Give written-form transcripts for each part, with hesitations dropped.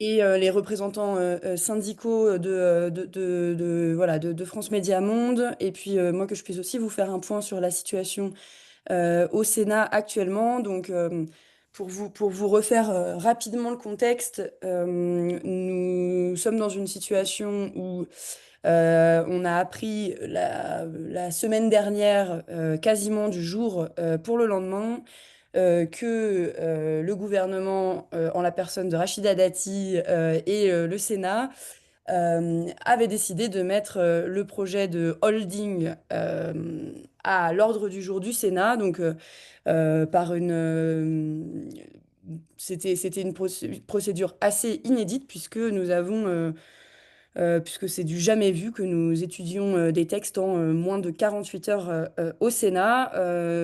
et les représentants syndicaux voilà, de France Média Monde, et puis moi que je puisse aussi vous faire un point sur la situation au Sénat actuellement. Donc, pour vous refaire rapidement le contexte, nous sommes dans une situation où on a appris la semaine dernière, quasiment du jour pour le lendemain, que le gouvernement, en la personne de Rachida Dati et le Sénat, avait décidé de mettre le projet de holding à l'ordre du jour du Sénat. Donc, par c'était une procédure assez inédite puisque puisque c'est du jamais vu que nous étudions des textes en moins de 48 heures au Sénat.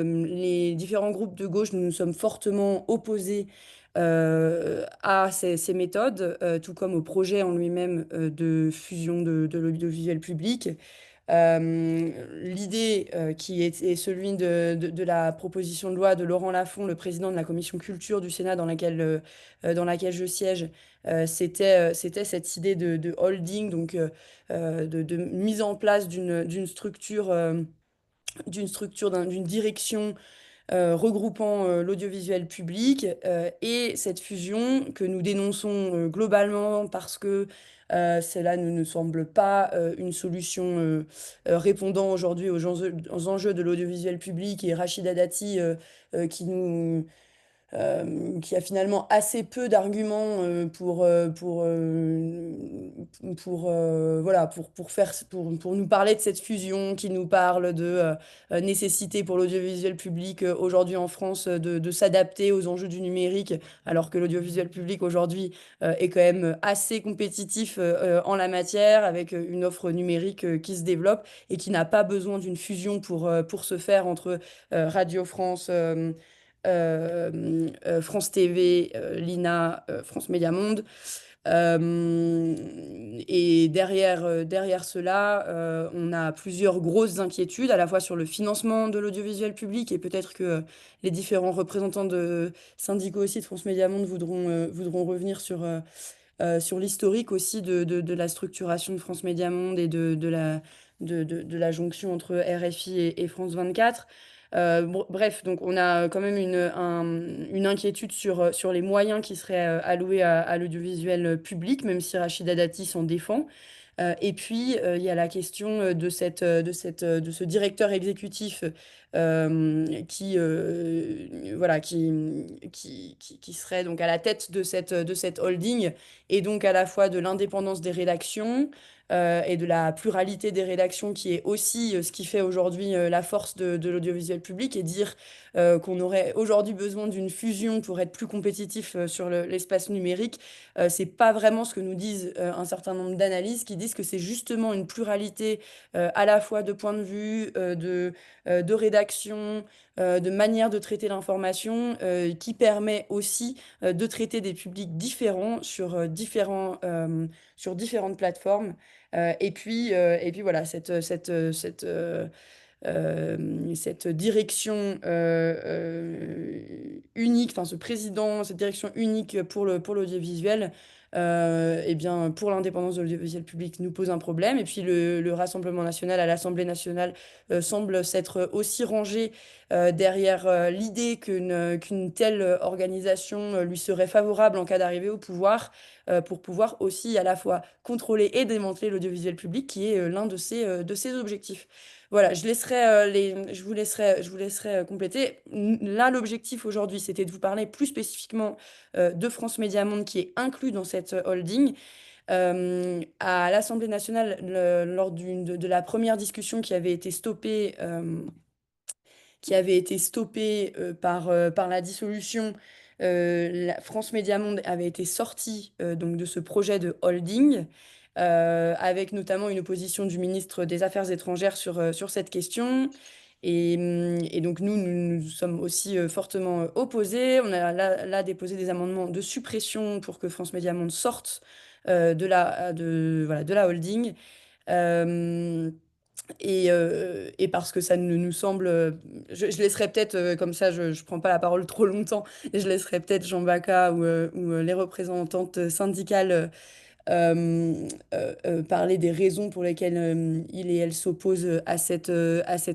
Les différents groupes de gauche, nous nous sommes fortement opposés à ces méthodes, tout comme au projet en lui-même de fusion de l'audiovisuel public. L'idée qui est celui de la proposition de loi de Laurent Lafon, le président de la commission culture du Sénat dans laquelle je siège, c'était cette idée de holding, donc de mise en place d'une structure, d'une direction regroupant l'audiovisuel public, et cette fusion que nous dénonçons globalement parce que cela ne nous semble pas une solution répondant aujourd'hui aux enjeux de l'audiovisuel public, et Rachida Dati qui a finalement assez peu d'arguments voilà, pour nous parler de cette fusion, qui nous parle de nécessité pour l'audiovisuel public aujourd'hui en France de s'adapter aux enjeux du numérique, alors que l'audiovisuel public aujourd'hui est quand même assez compétitif en la matière, avec une offre numérique qui se développe et qui n'a pas besoin d'une fusion pour se faire entre Radio France. France TV, l'INA, France Média Monde. Et derrière cela, on a plusieurs grosses inquiétudes, à la fois sur le financement de l'audiovisuel public, et peut-être que les différents représentants de syndicaux aussi de France Média Monde voudront revenir sur l'historique aussi de la structuration de France Média Monde et de la jonction entre RFI et France 24. Bref, donc on a quand même une inquiétude sur les moyens qui seraient alloués à l'audiovisuel public, même si Rachida Dati s'en défend. Et puis, il y a la question de ce directeur exécutif voilà, qui serait donc à la tête de cette holding, et donc à la fois de l'indépendance des rédactions et de la pluralité des rédactions, qui est aussi ce qui fait aujourd'hui la force de l'audiovisuel public, et dire qu'on aurait aujourd'hui besoin d'une fusion pour être plus compétitif sur l'espace numérique. C'est pas vraiment ce que nous disent un certain nombre d'analyses, qui disent que c'est justement une pluralité à la fois de points de vue, de rédaction, de manière de traiter l'information, qui permet aussi de traiter des publics différents sur différentes plateformes. Et puis voilà, cette direction unique, enfin ce président, cette direction unique pour l'audiovisuel, eh bien, pour l'indépendance de l'audiovisuel public, nous pose un problème. Et puis le Rassemblement national à l'Assemblée nationale semble s'être aussi rangé derrière l'idée qu'une telle organisation lui serait favorable en cas d'arrivée au pouvoir, pour pouvoir aussi à la fois contrôler et démanteler l'audiovisuel public, qui est l'un de ses objectifs. Voilà, je vous laisserai compléter. Là, l'objectif aujourd'hui, c'était de vous parler plus spécifiquement de France Média Monde, qui est inclus dans cette holding. À l'Assemblée nationale, lors de la première discussion qui avait été stoppée par la dissolution, la France Média Monde avait été sortie donc de ce projet de holding, avec notamment une opposition du ministre des Affaires étrangères sur cette question. Et donc nous sommes aussi fortement opposés. On a là déposé des amendements de suppression pour que France Média Monde sorte voilà, de la holding. Euh, Et parce que ça ne nous semble... je laisserai peut-être, comme ça je ne prends pas la parole trop longtemps, et je laisserai peut-être Jean Bacca ou les représentantes syndicales parler des raisons pour lesquelles il et elle s'opposent à cette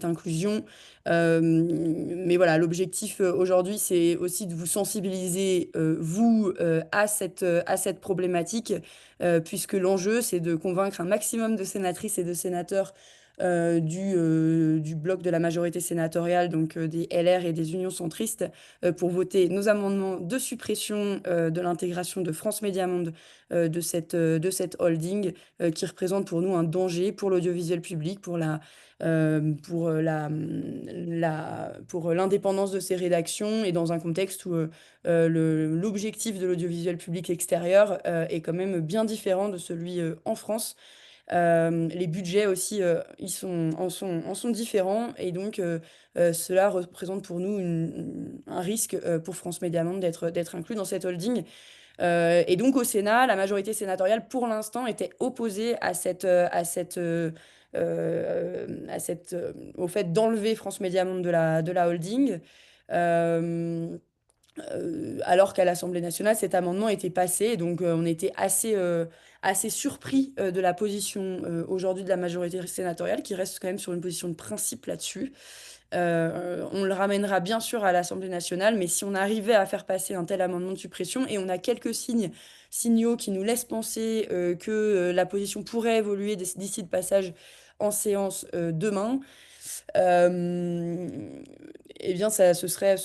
inclusion. Mais voilà, l'objectif aujourd'hui, c'est aussi de vous sensibiliser, vous, à cette problématique, puisque l'enjeu, c'est de convaincre un maximum de sénatrices et de sénateurs du bloc de la majorité sénatoriale, donc des LR et des unions centristes, pour voter nos amendements de suppression de l'intégration de France Médias Monde de cette holding qui représente pour nous un danger pour l'audiovisuel public, pour l'indépendance de ces rédactions et dans un contexte où l'objectif de l'audiovisuel public extérieur est quand même bien différent de celui en France. Les budgets aussi, en sont différents et donc cela représente pour nous un risque pour France Média Monde d'être inclus dans cette holding. Et donc au Sénat, la majorité sénatoriale, pour l'instant, était opposée au fait d'enlever France Média Monde de la holding. Euh, Alors qu'à l'Assemblée nationale, cet amendement était passé. Et donc on était assez surpris de la position aujourd'hui de la majorité sénatoriale, qui reste quand même sur une position de principe là-dessus. On le ramènera bien sûr à l'Assemblée nationale, mais si on arrivait à faire passer un tel amendement de suppression, et on a quelques signaux qui nous laissent penser que la position pourrait évoluer d'ici le passage en séance demain, euh, eh bien ce serait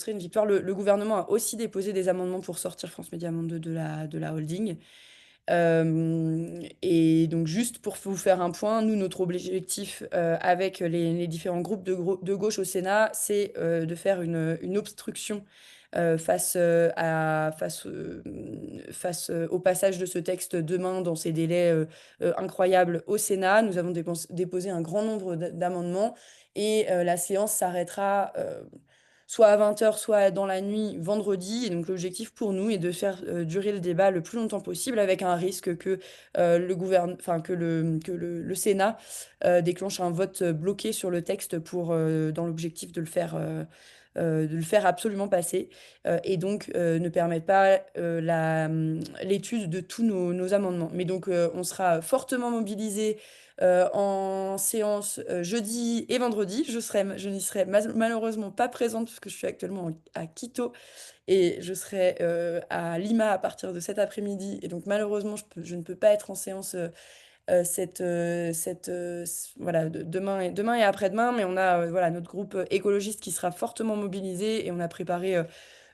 une victoire. Le gouvernement a aussi déposé des amendements pour sortir France Médias Monde de la holding. Et donc, juste pour vous faire un point, nous, notre objectif avec les différents groupes de gauche au Sénat, c'est de faire une obstruction face au passage de ce texte demain dans ces délais incroyables au Sénat. Nous avons déposé un grand nombre d'amendements et la séance s'arrêtera soit à 20 heures, soit dans la nuit vendredi. Et donc l'objectif pour nous est de faire durer le débat le plus longtemps possible avec un risque que le Sénat déclenche un vote bloqué sur le texte dans l'objectif de le faire absolument passer et donc ne permettre pas l'étude de tous nos amendements. Mais donc on sera fortement mobilisé en séance jeudi et vendredi. Je n'y serai malheureusement pas présente parce que je suis actuellement à Quito et je serai à Lima à partir de cet après-midi. Et donc malheureusement, je ne peux pas être en séance voilà, demain et après-demain. Mais on a voilà, notre groupe écologiste qui sera fortement mobilisé et on a préparé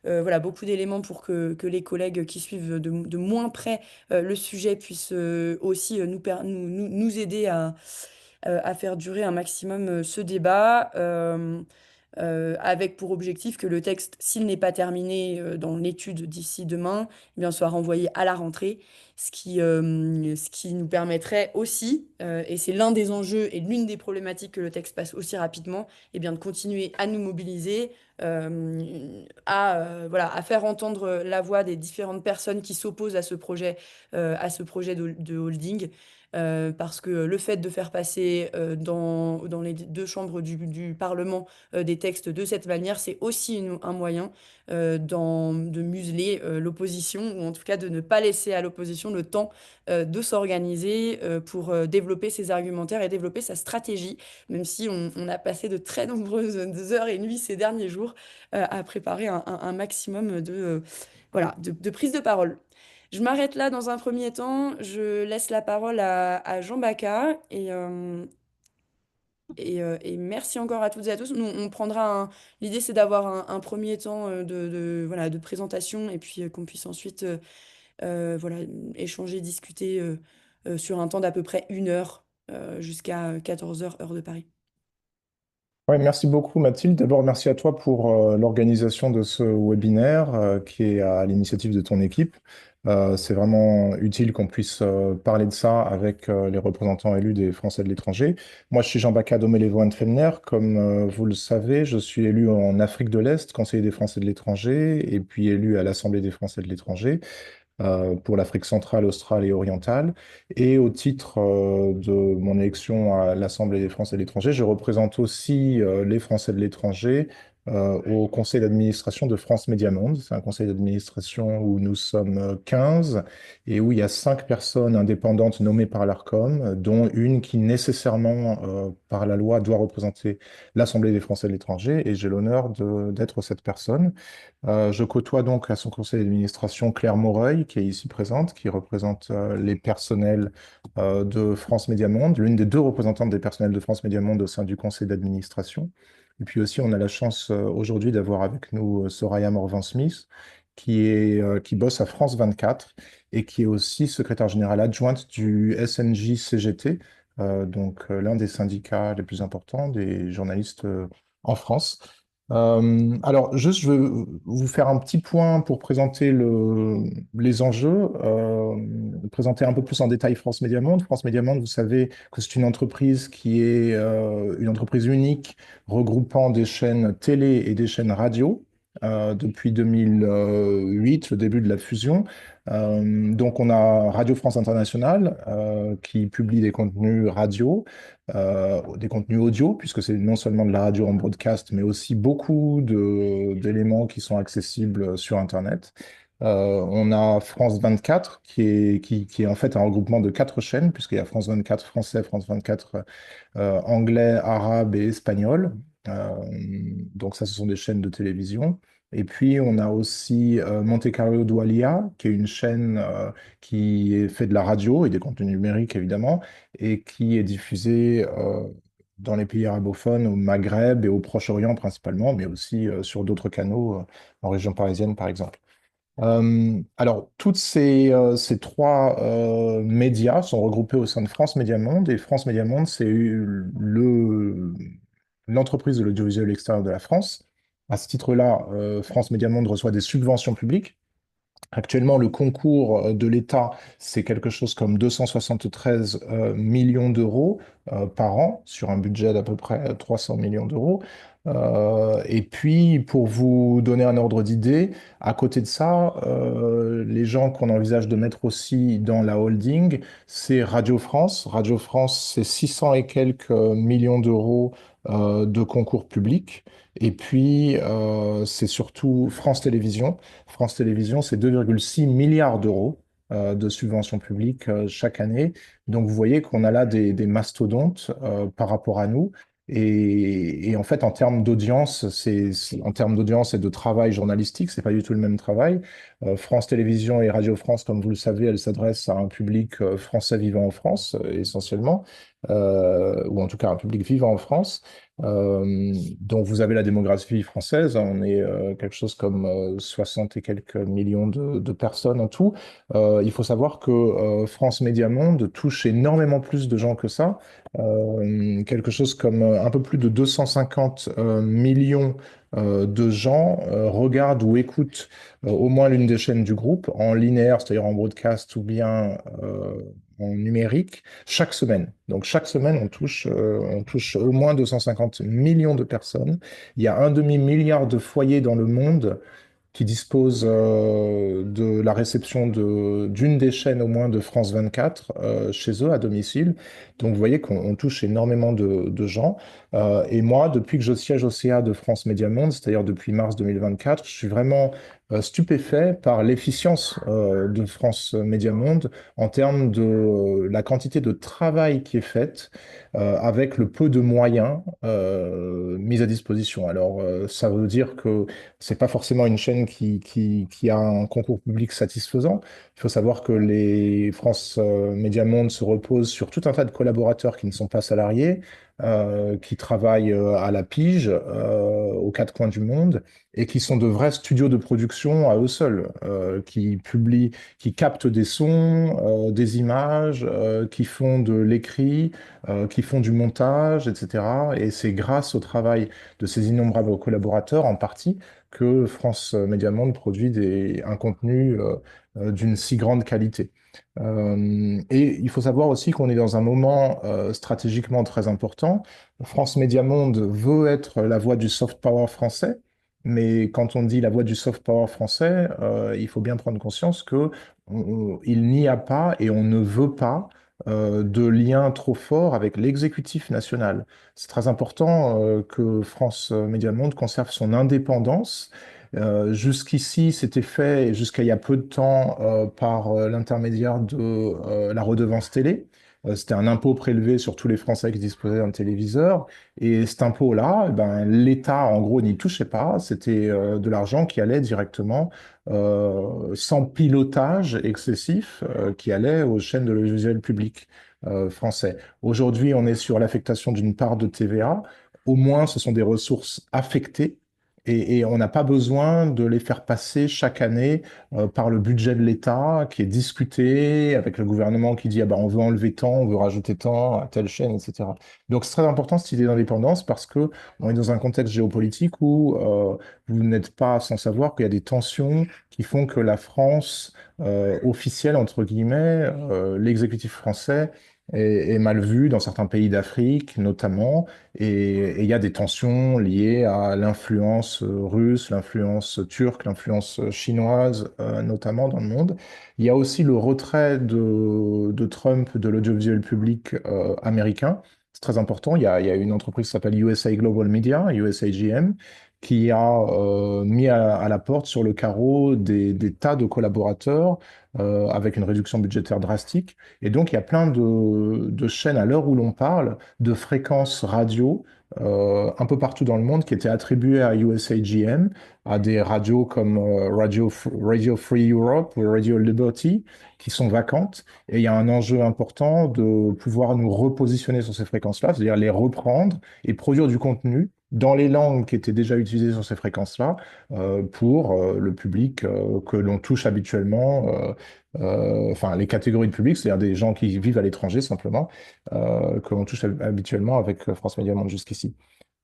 voilà, beaucoup d'éléments pour que les collègues qui suivent de moins près le sujet puissent aussi nous aider à faire durer un maximum ce débat, avec pour objectif que le texte, s'il n'est pas terminé dans l'étude d'ici demain, eh bien, soit renvoyé à la rentrée, ce qui nous permettrait aussi, et c'est l'un des enjeux et l'une des problématiques que le texte passe aussi rapidement, eh bien, de continuer à nous mobiliser, voilà, à faire entendre la voix des différentes personnes qui s'opposent à ce projet de holding. Parce que le fait de faire passer dans les deux chambres du Parlement des textes de cette manière, c'est aussi un moyen de museler l'opposition, ou en tout cas de ne pas laisser à l'opposition le temps de s'organiser pour développer ses argumentaires et développer sa stratégie, même si on a passé de très nombreuses heures et nuits ces derniers jours à préparer un maximum voilà, de prise de parole. Je m'arrête là dans un premier temps. Je laisse la parole à Jean Bacca et merci encore à toutes et à tous. Nous, on prendra l'idée, c'est d'avoir un premier temps voilà, de présentation et puis qu'on puisse ensuite voilà, échanger, discuter sur un temps d'à peu près 1 heure jusqu'à 14 heures heure de Paris. Ouais, merci beaucoup Mathilde. D'abord, merci à toi pour l'organisation de ce webinaire qui est à l'initiative de ton équipe. C'est vraiment utile qu'on puisse parler de ça avec les représentants élus des Français de l'étranger. Moi, je suis Jean-Baptiste Domelevo-Anfemner. Comme vous le savez, je suis élu en Afrique de l'Est, conseiller des Français de l'étranger, et puis élu à l'Assemblée des Français de l'étranger. pour l'Afrique centrale, australe et orientale. Et au titre de mon élection à l'Assemblée des Français de l'étranger, je représente aussi les Français de l'étranger au conseil d'administration de France Média Monde. C'est un conseil d'administration où nous sommes 15 et où il y a 5 personnes indépendantes nommées par l'ARCOM, dont une qui nécessairement, par la loi, doit représenter l'Assemblée des Français de l'étranger, et j'ai l'honneur d'être cette personne. Je côtoie donc à son conseil d'administration Claire Moreuil, qui est ici présente, qui représente les personnels de France Média Monde, l'une des deux représentantes des personnels de France Média Monde au sein du conseil d'administration. Et puis aussi, on a la chance aujourd'hui d'avoir avec nous Soraya Morvan-Smith, qui bosse à France 24 et qui est aussi secrétaire générale adjointe du SNJ-CGT, l'un des syndicats les plus importants des journalistes en France. Alors, juste, je veux vous faire un petit point pour présenter les enjeux, présenter un peu plus en détail France Média Monde. France Média Monde, vous savez que c'est une entreprise qui est une entreprise unique regroupant des chaînes télé et des chaînes radio depuis 2008, le début de la fusion. Donc, on a Radio France Internationale qui publie des contenus radio, des contenus audio, puisque c'est non seulement de la radio en broadcast, mais aussi beaucoup d'éléments qui sont accessibles sur Internet. On a France 24, qui est en fait un regroupement de 4 chaînes, puisqu'il y a France 24 français, France 24 anglais, arabe et espagnol. Euh, donc ça, ce sont des chaînes de télévision. Et puis, on a aussi Monte Carlo Doualiya, qui est une chaîne fait de la radio et des contenus numériques, évidemment, et qui est diffusée dans les pays arabophones, au Maghreb et au Proche-Orient principalement, mais aussi sur d'autres canaux, en région parisienne, par exemple. Alors, toutes ces 3 médias sont regroupés au sein de France Média Monde, et France Média Monde, c'est l'entreprise de l'audiovisuel extérieur de la France. À ce titre-là, France Média Monde reçoit des subventions publiques. Actuellement, le concours de l'État, c'est quelque chose comme 273 millions d'euros par an, sur un budget d'à peu près 300 millions d'euros. Et puis, pour vous donner un ordre d'idée, à côté de ça, les gens qu'on envisage de mettre aussi dans la holding, c'est Radio France. Radio France, c'est 600 et quelques millions d'euros de concours publics. Et puis, c'est surtout France Télévisions. France Télévisions, c'est 2,6 milliards d'euros de subventions publiques chaque année. Donc, vous voyez qu'on a là des mastodontes par rapport à nous. Et en fait, en termes d'audience et de travail journalistique, c'est pas du tout le même travail. France Télévisions et Radio France, comme vous le savez, elles s'adressent à un public français vivant en France, essentiellement, ou en tout cas un public vivant en France. Donc vous avez la démographie française, on est quelque chose comme 60 et quelques millions de personnes en tout. Il faut savoir que France Média Monde touche énormément plus de gens que ça, quelque chose comme un peu plus de 250 millions de gens regardent ou écoutent au moins l'une des chaînes du groupe en linéaire, c'est-à-dire en broadcast ou bien en numérique, chaque semaine. Donc chaque semaine, on touche au moins 250 millions de personnes. Il y a un demi-milliard de foyers dans le monde qui disposent de la réception d'une des chaînes au moins de France 24 chez eux à domicile. Donc vous voyez qu'on touche énormément de gens. Et moi, depuis que je siège au CA de France Média Monde, c'est-à-dire depuis mars 2024, je suis vraiment stupéfait par l'efficience de France Média Monde en termes de la quantité de travail qui est faite avec le peu de moyens mis à disposition. Alors, ça veut dire que c'est pas forcément une chaîne qui a un concours public satisfaisant. Il faut savoir que les France Média Monde se reposent sur tout un tas de collaborateurs qui ne sont pas salariés, qui travaillent à la pige aux 4 coins du monde et qui sont de vrais studios de production à eux seuls, qui captent des sons, des images, qui font de l'écrit, qui font du montage, etc. Et c'est grâce au travail de ces innombrables collaborateurs, en partie, que France Média Monde produit un contenu d'une si grande qualité. Et il faut savoir aussi qu'on est dans un moment stratégiquement très important. France Média Monde veut être la voix du soft power français. Mais quand on dit la voix du soft power français, il faut bien prendre conscience que il n'y a pas et on ne veut pas de lien trop fort avec l'exécutif national. C'est très important que France Média Monde conserve son indépendance. Jusqu'ici, c'était fait, jusqu'à il y a peu de temps, par l'intermédiaire de la redevance télé. C'était un impôt prélevé sur tous les Français qui disposaient d'un téléviseur. Et cet impôt-là, eh ben, l'État, en gros, n'y touchait pas. C'était de l'argent qui allait directement, sans pilotage excessif, qui allait aux chaînes de l'audiovisuel public français. Aujourd'hui, on est sur l'affectation d'une part de TVA. Au moins, ce sont des ressources affectées. Et on n'a pas besoin de les faire passer chaque année par le budget de l'État qui est discuté avec le gouvernement qui dit ah ben, on veut enlever tant, on veut rajouter tant à telle chaîne, etc. Donc c'est très important cette idée d'indépendance parce que on est dans un contexte géopolitique où vous n'êtes pas sans savoir qu'il y a des tensions qui font que la France officielle, entre guillemets, l'exécutif français est mal vu dans certains pays d'Afrique notamment, et il y a des tensions liées à l'influence russe, l'influence turque, l'influence chinoise notamment dans le monde. Il y a aussi le retrait de Trump de l'audiovisuel public américain. C'est très important. Il y a une entreprise qui s'appelle USA Global Media, USAGM, qui a mis à la porte sur le carreau des tas de collaborateurs avec une réduction budgétaire drastique. Et donc, il y a plein de chaînes à l'heure où l'on parle, de fréquences radio un peu partout dans le monde qui étaient attribuées à USAGM, à des radios comme Radio Free Europe ou Radio Liberty, qui sont vacantes. Et il y a un enjeu important de pouvoir nous repositionner sur ces fréquences-là, c'est-à-dire les reprendre et produire du contenu dans les langues qui étaient déjà utilisées sur ces fréquences-là pour le public que l'on touche habituellement, enfin les catégories de public, c'est-à-dire des gens qui vivent à l'étranger simplement, que l'on touche habituellement avec France Média Monde jusqu'ici.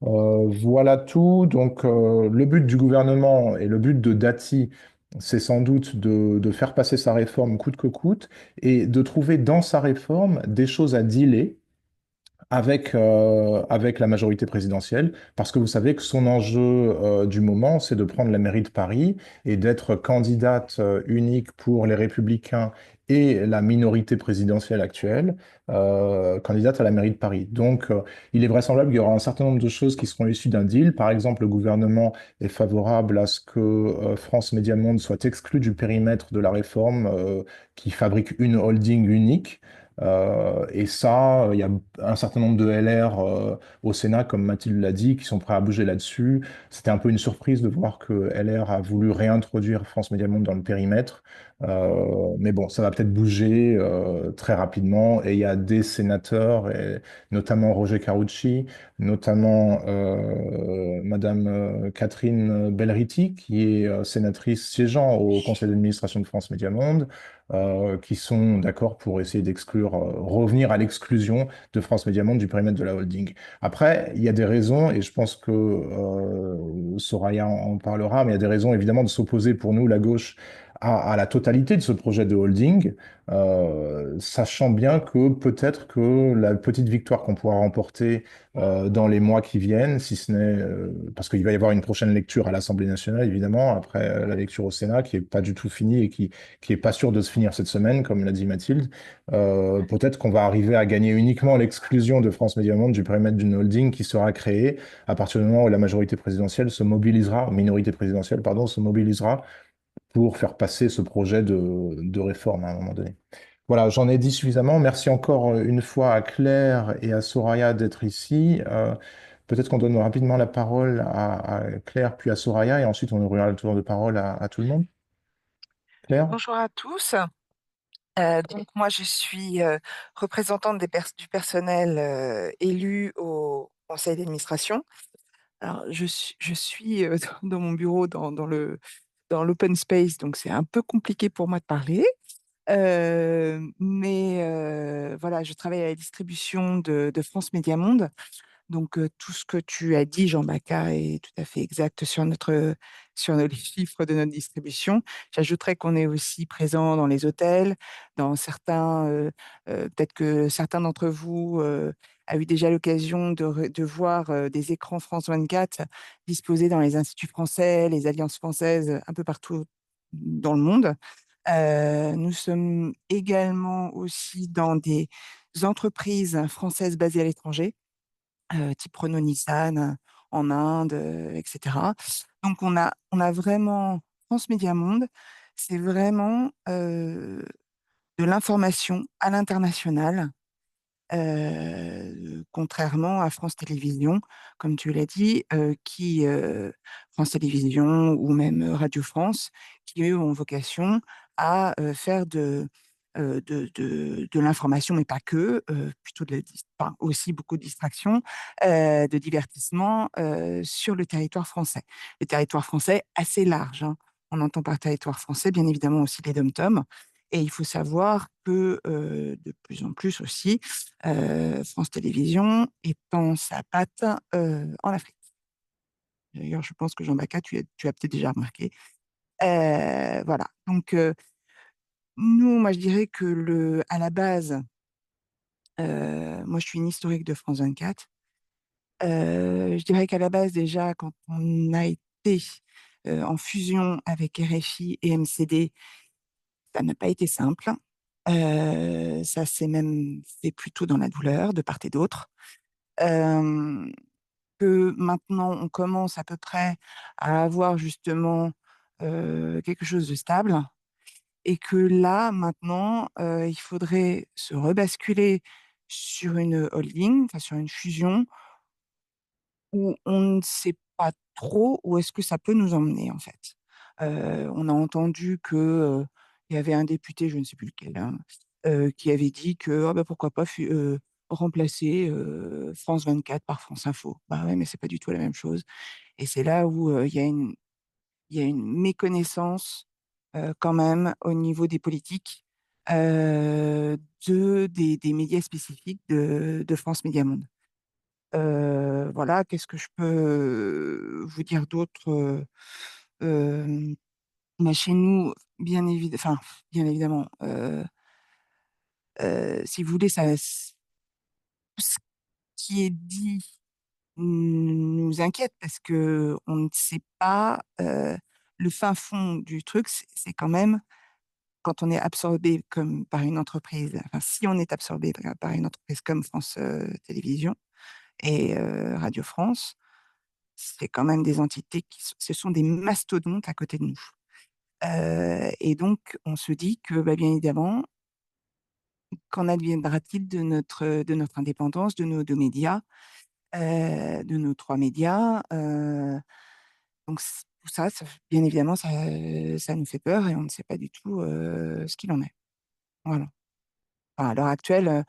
Voilà tout. Donc, le but du gouvernement et le but de Dati, c'est sans doute de faire passer sa réforme coûte que coûte et de trouver dans sa réforme des choses à dealer avec la majorité présidentielle, parce que vous savez que son enjeu du moment, c'est de prendre la mairie de Paris et d'être candidate unique pour les Républicains et la minorité présidentielle actuelle, candidate à la mairie de Paris. Donc, il est vraisemblable qu'il y aura un certain nombre de choses qui seront issues d'un deal. Par exemple, le gouvernement est favorable à ce que France Média Monde soit exclu du périmètre de la réforme qui fabrique une holding unique. Et ça, il y a un certain nombre de LR au Sénat, comme Mathilde l'a dit, qui sont prêts à bouger là-dessus. C'était un peu une surprise de voir que LR a voulu réintroduire France Média Monde dans le périmètre. Mais bon, ça va peut-être bouger très rapidement. Et il y a des sénateurs, et notamment Roger Carucci, notamment Madame Catherine Belriti, qui est sénatrice siégeant au conseil d'administration de France Média Monde, qui sont d'accord pour essayer d'exclure, revenir à l'exclusion de France Média Monde du périmètre de la holding. Après, il y a des raisons, et je pense que Soraya en parlera, mais il y a des raisons évidemment de s'opposer pour nous, la gauche, à la totalité de ce projet de holding, sachant bien que peut-être que la petite victoire qu'on pourra remporter dans les mois qui viennent, si ce n'est parce qu'il va y avoir une prochaine lecture à l'Assemblée nationale, évidemment, après la lecture au Sénat, qui est pas du tout finie et qui est pas sûr de se finir cette semaine, comme l'a dit Mathilde. Peut-être qu'on va arriver à gagner uniquement l'exclusion de France Média Monde du périmètre d'une holding qui sera créée à partir du moment où la majorité présidentielle se mobilisera, minorité présidentielle, pardon, se mobilisera pour faire passer ce projet de réforme à un moment donné. Voilà, j'en ai dit suffisamment. Merci encore une fois à Claire et à Soraya d'être ici. Peut-être qu'on donne rapidement la parole à Claire puis à Soraya et ensuite on aura le tour de parole à tout le monde. Claire? Bonjour à tous. Donc moi, je suis représentante du personnel élu au conseil d'administration. Alors, je suis dans mon bureau dans l'open space, donc c'est un peu compliqué pour moi de parler. Mais voilà, je travaille à la distribution de France Média Monde. Donc, tout ce que tu as dit, Jean Bacca, est tout à fait exact sur les chiffres de notre distribution. J'ajouterais qu'on est aussi présent dans les hôtels, dans certains, peut-être que certains d'entre vous a eu déjà l'occasion de voir des écrans France 24 disposés dans les instituts français, les alliances françaises, un peu partout dans le monde. Nous sommes également aussi dans des entreprises françaises basées à l'étranger, type Renault-Nissan en Inde, etc. Donc on a vraiment France Média Monde, c'est vraiment de l'information à l'international, contrairement à France Télévisions, comme tu l'as dit, France Télévisions ou même Radio France, qui eux ont vocation à faire de l'information, mais pas que, plutôt enfin, aussi beaucoup de distractions, de divertissement sur le territoire français. Le territoire français assez large, hein. On entend par territoire français, bien évidemment aussi les DOM-TOM. Et il faut savoir que de plus en plus aussi, France Télévisions étend sa patte en Afrique. D'ailleurs, je pense que Jean Bacca, tu as peut-être déjà remarqué. Voilà. Donc, nous, moi, je dirais que à la base, moi, je suis une historique de France 24. Je dirais qu'à la base, déjà, quand on a été en fusion avec RFI et MCD, ça n'a pas été simple. Ça s'est même fait plutôt dans la douleur, de part et d'autre. Hem, que maintenant, on commence à peu près à avoir justement quelque chose de stable et que là, maintenant, il faudrait se rebasculer sur une holding, enfin sur une fusion où on ne sait pas trop où est-ce que ça peut nous emmener, en fait. On a entendu que, il y avait un député, je ne sais plus lequel, hein, qui avait dit que: «Ah bah, pourquoi pas remplacer, France 24 par France Info». Bah, ouais, mais c'est pas du tout la même chose et c'est là où, il y a une méconnaissance, quand même au niveau des politiques, des médias spécifiques de France Médias Monde. Voilà, qu'est-ce que je peux vous dire d'autre? Bah, chez nous, bien évidemment, si vous voulez, tout ce qui est dit nous inquiète parce qu'on ne sait pas, le fin fond du truc, c'est quand même quand on est absorbé comme par une entreprise, enfin, si on est absorbé par une entreprise comme France, Télévisions et Radio France, c'est quand même des entités ce sont des mastodontes à côté de nous. Et donc on se dit que, bah, bien évidemment, qu'en adviendra-t-il de notre indépendance, de nos 2 médias, de nos 3 médias? Donc tout ça, bien évidemment, ça nous fait peur et on ne sait pas du tout, ce qu'il en est. Voilà. Enfin, à l'heure actuelle,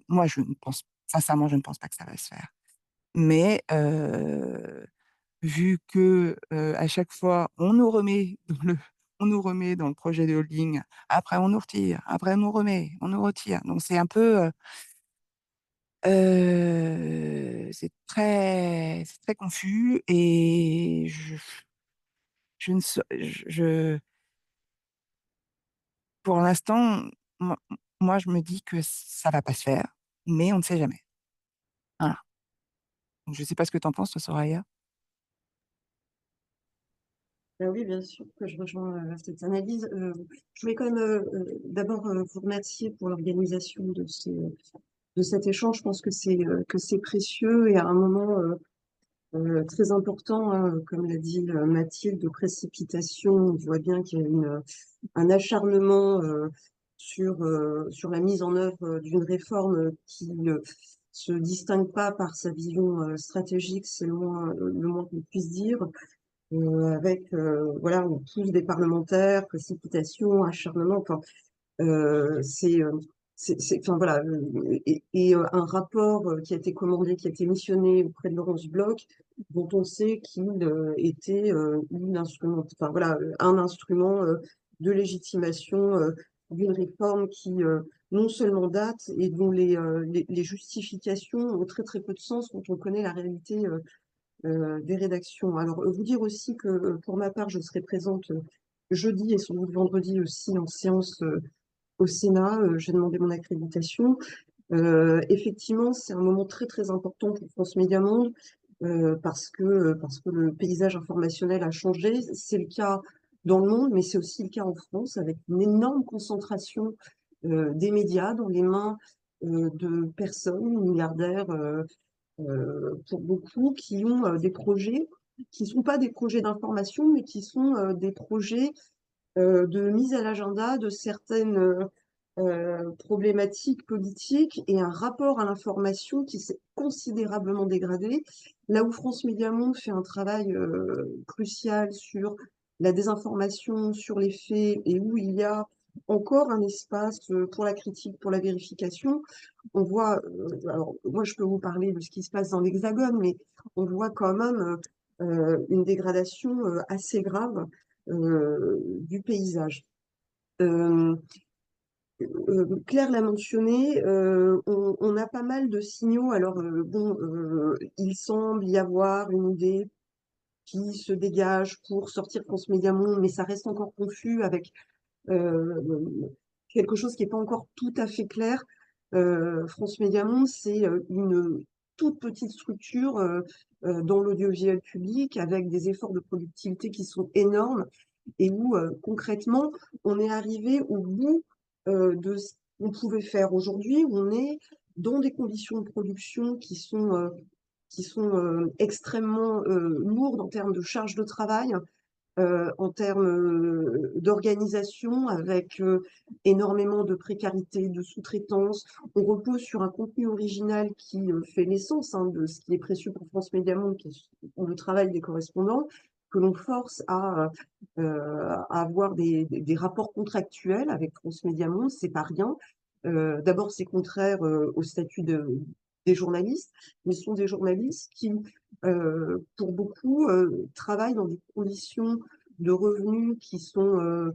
moi, je ne pense sincèrement, je ne pense pas que ça va se faire. Mais vu que, à chaque fois, on nous remet dans le projet de holding, après on nous retire, après on nous remet, on nous retire. Donc c'est un peu, c'est très confus et je ne sau pour l'instant, moi moi je me dis que ça va pas se faire, mais on ne sait jamais. Voilà. Donc je sais pas ce que tu en penses toi, Soraya? Oui, bien sûr que je rejoins, cette analyse. Je voulais quand même, d'abord, vous remercier pour l'organisation de cet échange. Je pense que c'est précieux et à un moment, très important, hein, comme l'a dit, Mathilde, de précipitation. On voit bien qu'il y a un acharnement, sur la mise en œuvre, d'une réforme, qui ne se distingue pas par sa vision, stratégique, c'est le moins qu'on puisse dire. Avec, voilà, on pousse des parlementaires, précipitation, acharnement, enfin, enfin voilà, un rapport qui a été commandé, qui a été missionné auprès de Laurence Bloch, dont on sait qu'il était enfin voilà, un instrument de légitimation d'une réforme qui non seulement date et dont les justifications ont très très peu de sens quand on connaît la réalité des rédactions. Alors, vous dire aussi que pour ma part, je serai présente jeudi et sans doute vendredi aussi en séance au Sénat. J'ai demandé mon accréditation. Effectivement, c'est un moment très très important pour France Média Monde parce que le paysage informationnel a changé. C'est le cas dans le monde, mais c'est aussi le cas en France, avec une énorme concentration des médias dans les mains de personnes, milliardaires pour beaucoup, qui ont des projets qui ne sont pas des projets d'information, mais qui sont des projets de mise à l'agenda de certaines problématiques politiques et un rapport à l'information qui s'est considérablement dégradé. Là où France Média Monde fait un travail crucial sur la désinformation, sur les faits, et où il y a encore un espace pour la critique, pour la vérification, on voit, alors moi je peux vous parler de ce qui se passe dans l'Hexagone, mais on voit quand même une dégradation assez grave du paysage. Euh, Claire l'a mentionné, on a pas mal de signaux. Alors, bon, il semble y avoir une idée qui se dégage pour sortir France Média Monde, mais ça reste encore confus avec euh, quelque chose qui n'est pas encore tout à fait clair. France Média Monde, c'est une toute petite structure dans l'audiovisuel public avec des efforts de productivité qui sont énormes et où concrètement, on est arrivé au bout de ce qu'on pouvait faire aujourd'hui, où on est dans des conditions de production qui sont extrêmement lourdes en termes de charge de travail, en termes d'organisation, avec énormément de précarité, de sous-traitance. On repose sur un contenu original qui fait l'essence de ce qui est précieux pour France Média Monde, qui est le travail des correspondants, que l'on force à avoir des rapports contractuels avec France Média Monde, c'est pas rien. D'abord, c'est contraire au statut des journalistes, mais ce sont des journalistes qui, pour beaucoup, travaillent dans des conditions de revenus qui sont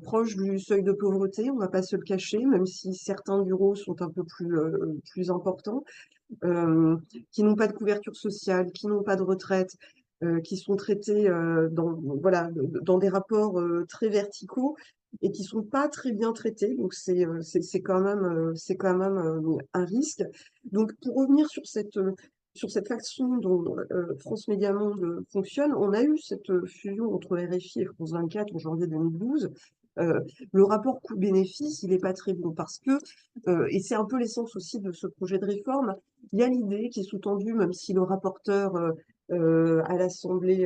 proches du seuil de pauvreté, on ne va pas se le cacher, même si certains bureaux sont un peu plus importants, qui n'ont pas de couverture sociale, qui n'ont pas de retraite, qui sont traités voilà, dans des rapports très verticaux et qui sont pas très bien traités. Donc c'est quand même un risque. Donc pour revenir sur cette façon dont France Média Monde fonctionne, on a eu cette fusion entre RFI et France 24 en janvier 2012. Le rapport coût-bénéfice, il n'est pas très bon parce que, et c'est un peu l'essence aussi de ce projet de réforme, il y a l'idée qui est sous-tendue, même si le rapporteur à l'Assemblée,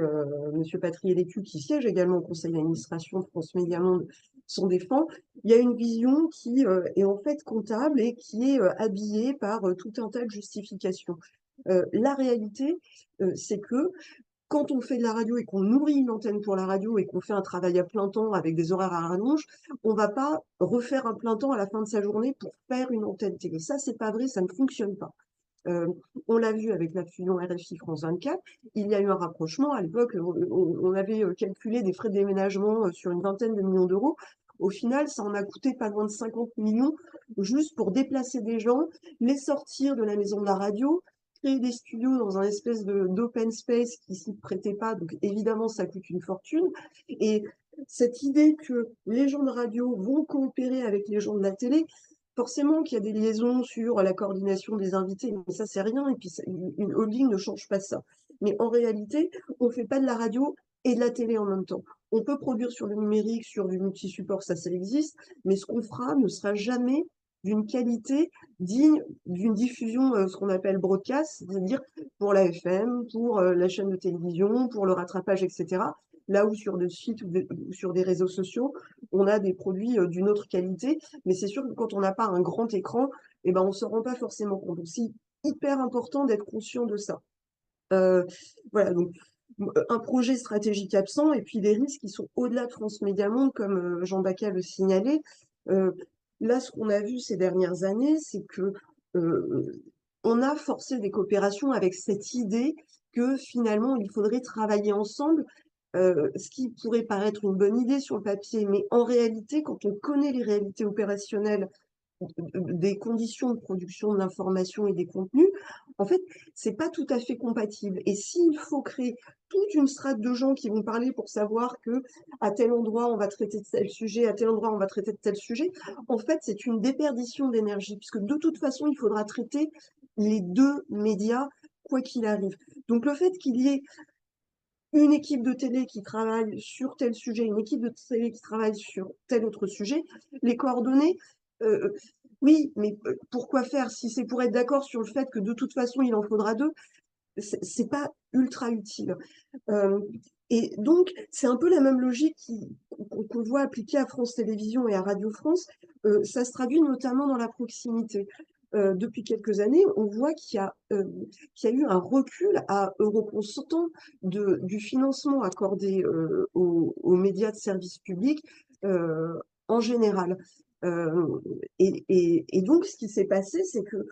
M. Patrier-Lécu, qui siège également au conseil d'administration de France Média Monde, s'en défend, il y a une vision qui est en fait comptable et qui est habillée par tout un tas de justifications. La réalité, c'est que quand on fait de la radio et qu'on nourrit une antenne pour la radio et qu'on fait un travail à plein temps avec des horaires à rallonge, on ne va pas refaire un plein temps à la fin de sa journée pour faire une antenne télé. Ça, c'est pas vrai, ça ne fonctionne pas. Euh, on l'a vu avec la fusion RFI France 24, il y a eu un rapprochement. À l'époque, on avait calculé des frais de déménagement sur une vingtaine de millions d'euros. Au final, ça en a coûté pas loin de 50 millions juste pour déplacer des gens, les sortir de la maison de la radio, créer des studios dans un espèce d'open space qui s'y prêtait pas. Donc évidemment, ça coûte une fortune. Et cette idée que les gens de radio vont coopérer avec les gens de la télé, forcément qu'il y a des liaisons sur la coordination des invités, mais ça, c'est rien. Et puis, une holding ne change pas ça. Mais en réalité, on ne fait pas de la radio et de la télé en même temps. On peut produire sur le numérique, sur du multi-support, ça existe, mais ce qu'on fera ne sera jamais d'une qualité digne d'une diffusion, ce qu'on appelle broadcast, c'est-à-dire pour la FM, pour la chaîne de télévision, pour le rattrapage, etc. Là où sur des sites ou sur des réseaux sociaux, on a des produits d'une autre qualité, mais c'est sûr que quand on n'a pas un grand écran, eh ben, on ne se rend pas forcément compte. Donc, c'est hyper important d'être conscient de ça. Voilà, donc un projet stratégique absent et puis des risques qui sont au-delà de France Média Monde, comme Jean Bacquet le signalait. Là, ce qu'on a vu ces dernières années, c'est que on a forcé des coopérations avec cette idée que finalement, il faudrait travailler ensemble, ce qui pourrait paraître une bonne idée sur le papier, mais en réalité, quand on connaît les réalités opérationnelles des conditions de production de l'information et des contenus, en fait, c'est pas tout à fait compatible. Et s'il faut créer toute une strate de gens qui vont parler pour savoir que à tel endroit on va traiter de tel sujet, à tel endroit on va traiter de tel sujet, en fait, c'est une déperdition d'énergie, puisque de toute façon, il faudra traiter les deux médias, quoi qu'il arrive. Donc, le fait qu'il y ait une équipe de télé qui travaille sur tel sujet, une équipe de télé qui travaille sur tel autre sujet, les coordonnées, euh, oui, mais pourquoi faire? Si c'est pour être d'accord sur le fait que de toute façon il en faudra deux, c'est pas ultra utile. Euh, et donc, c'est un peu la même logique qu'on voit appliquée à France Télévisions et à Radio France. Ça se traduit notamment dans la proximité. Depuis quelques années, on voit qu'il y a eu un recul à Euroconstant du financement accordé aux médias de service public en général. Euh, et donc, ce qui s'est passé, c'est que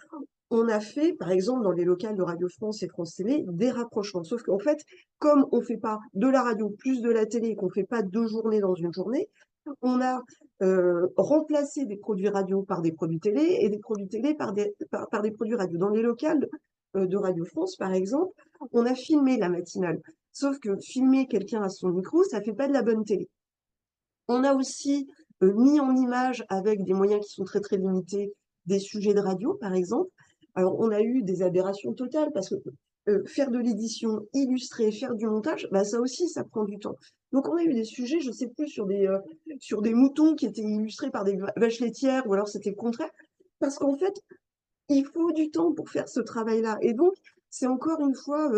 on a fait, par exemple, dans les locales de Radio France et France Télé, des rapprochements. Sauf qu'en fait, comme on ne fait pas de la radio plus de la télé, qu'on ne fait pas 2 journées dans une journée, on a remplacé des produits radio par des produits télé et des produits télé par des produits radio. Dans les locales de Radio France, par exemple, on a filmé la matinale. Sauf que filmer quelqu'un à son micro, ça ne fait pas de la bonne télé. On a aussi mis en image, avec des moyens qui sont très très limités, des sujets de radio, par exemple. Alors, on a eu des aberrations totales parce que faire de l'édition, illustrer, faire du montage, bah, ça aussi, ça prend du temps. Donc, on a eu des sujets, je ne sais plus, sur des moutons qui étaient illustrés par des vaches laitières, ou alors c'était le contraire. Parce qu'en fait, il faut du temps pour faire ce travail-là. Et donc, c'est encore une fois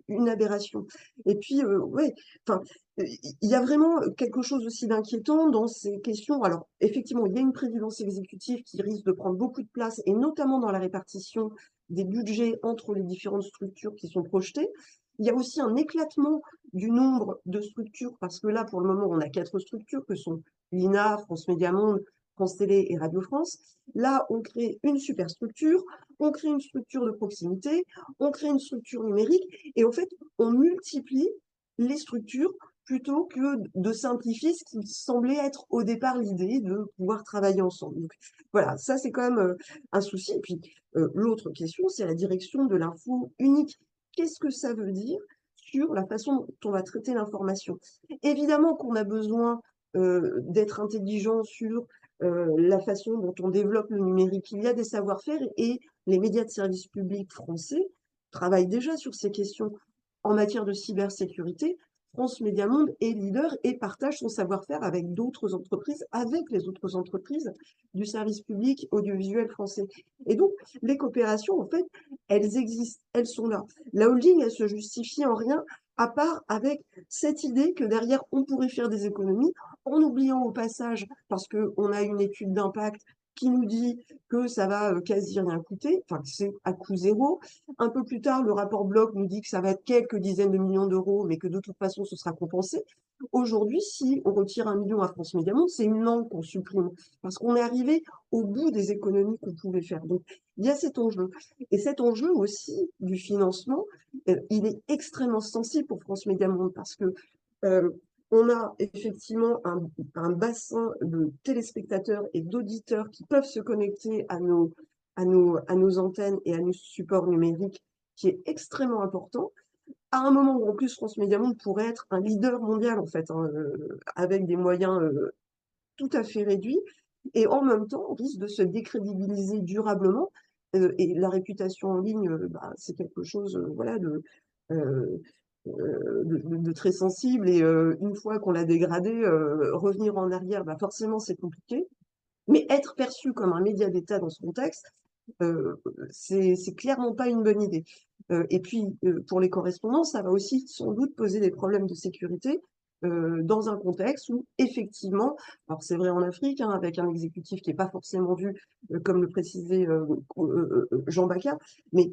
une aberration. Et puis, ouais, enfin, il y a vraiment quelque chose aussi d'inquiétant dans ces questions. Alors, effectivement, il y a une présidence exécutive qui risque de prendre beaucoup de place, et notamment dans la répartition des budgets entre les différentes structures qui sont projetées. Il y a aussi un éclatement du nombre de structures, parce que là, pour le moment, on a 4 structures que sont l'INA, France Média Monde, France Télé et Radio France. Là, on crée une superstructure, on crée une structure de proximité, on crée une structure numérique, et en fait, on multiplie les structures plutôt que de simplifier ce qui semblait être au départ l'idée de pouvoir travailler ensemble. Donc, voilà, ça c'est quand même un souci. Et puis, l'autre question, c'est la direction de l'info unique. Qu'est-ce que ça veut dire sur la façon dont on va traiter l'information? Évidemment qu'on a besoin d'être intelligent sur la façon dont on développe le numérique. Il y a des savoir-faire et les médias de service public français travaillent déjà sur ces questions en matière de cybersécurité. France Média Monde est leader et partage son savoir-faire avec d'autres entreprises, avec les autres entreprises du service public audiovisuel français. Et donc, les coopérations, en fait, elles existent, elles sont là. La holding, elle se justifie en rien, à part avec cette idée que derrière, on pourrait faire des économies, en oubliant au passage, parce qu'on a une étude d'impact qui nous dit que ça va quasi rien coûter, enfin que c'est à coût zéro. Un peu plus tard, le rapport Bloch nous dit que ça va être quelques dizaines de millions d'euros, mais que de toute façon, ce sera compensé. Aujourd'hui, si on retire 1 million à France Média Monde, c'est une langue qu'on supprime, parce qu'on est arrivé au bout des économies qu'on pouvait faire. Donc, il y a cet enjeu. Et cet enjeu aussi du financement, il est extrêmement sensible pour France Média Monde, parce que on a effectivement un bassin de téléspectateurs et d'auditeurs qui peuvent se connecter à nos antennes et à nos supports numériques qui est extrêmement important. À un moment où en plus France Média Monde pourrait être un leader mondial en fait, hein, avec des moyens tout à fait réduits, et en même temps on risque de se décrédibiliser durablement. Et la réputation en ligne, bah, c'est quelque chose voilà, euh, de très sensible, et une fois qu'on l'a dégradé, revenir en arrière, bah forcément c'est compliqué. Mais être perçu comme un média d'État dans ce contexte, c'est clairement pas une bonne idée. Et puis, pour les correspondants, ça va aussi sans doute poser des problèmes de sécurité dans un contexte où, effectivement, alors c'est vrai en Afrique, hein, avec un exécutif qui n'est pas forcément vu, comme le précisait Jean Bacca, mais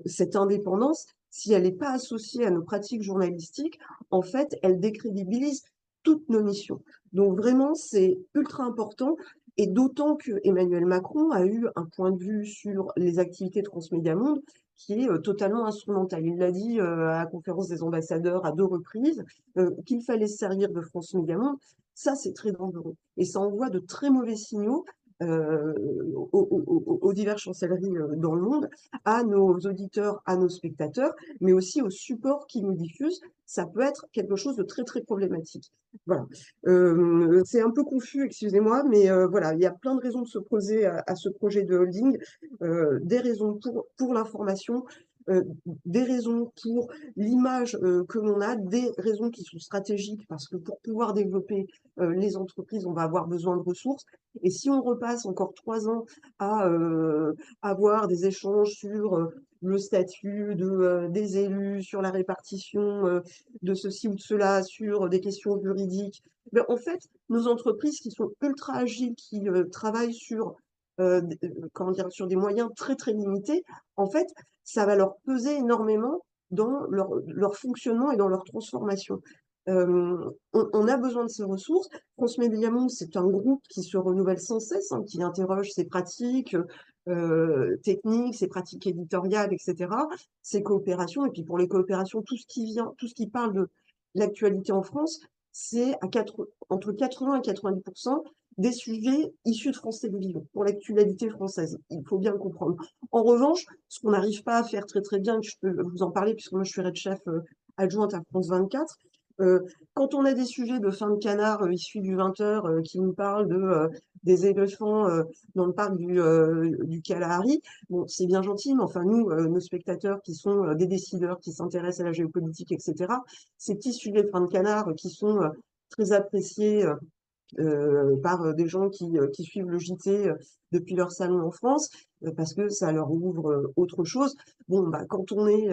cette indépendance, si elle n'est pas associée à nos pratiques journalistiques, en fait, elle décrédibilise toutes nos missions. Donc vraiment, c'est ultra important. Et d'autant que Emmanuel Macron a eu un point de vue sur les activités de France Média Monde qui est totalement instrumental. Il l'a dit à la conférence des ambassadeurs à 2 reprises, qu'il fallait se servir de France Média Monde. Ça, c'est très dangereux. Et ça envoie de très mauvais signaux euh, aux diverses chancelleries dans le monde, à nos auditeurs, à nos spectateurs, mais aussi aux supports qui nous diffusent. Ça peut être quelque chose de très, très problématique. Voilà. C'est un peu confus, excusez-moi, mais voilà, il y a plein de raisons de s'opposer à ce projet de holding, des raisons pour l'information, euh, des raisons pour l'image que l'on a, des raisons qui sont stratégiques, parce que pour pouvoir développer les entreprises, on va avoir besoin de ressources. Et si on repasse encore 3 ans à avoir des échanges sur le statut des élus, sur la répartition de ceci ou de cela, sur des questions juridiques, ben, en fait, nos entreprises qui sont ultra agiles, qui travaillent comment dire, sur des moyens très très limités, en fait, ça va leur peser énormément dans leur fonctionnement et dans leur transformation. On a besoin de ces ressources. France Média Monde, c'est un groupe qui se renouvelle sans cesse, hein, qui interroge ses pratiques techniques, ses pratiques éditoriales, etc., ses coopérations. Et puis pour les coopérations, tout ce qui vient, tout ce qui parle de l'actualité en France, c'est entre 80 et 90% des sujets issus de France Télévisions pour l'actualité française. Il faut bien le comprendre. En revanche, ce qu'on n'arrive pas à faire très très bien, que je peux vous en parler puisque moi je suis chef adjointe à France 24, euh, quand on a des sujets de fin de canard issus du 20h qui nous parlent des éléphants dans le parc du Kalahari, bon, c'est bien gentil, mais enfin nous, nos spectateurs qui sont des décideurs, qui s'intéressent à la géopolitique, etc., ces petits sujets de fin de canard qui sont très appréciés par des gens qui suivent le JT depuis leur salon en France, parce que ça leur ouvre autre chose. Bon, bah, quand on est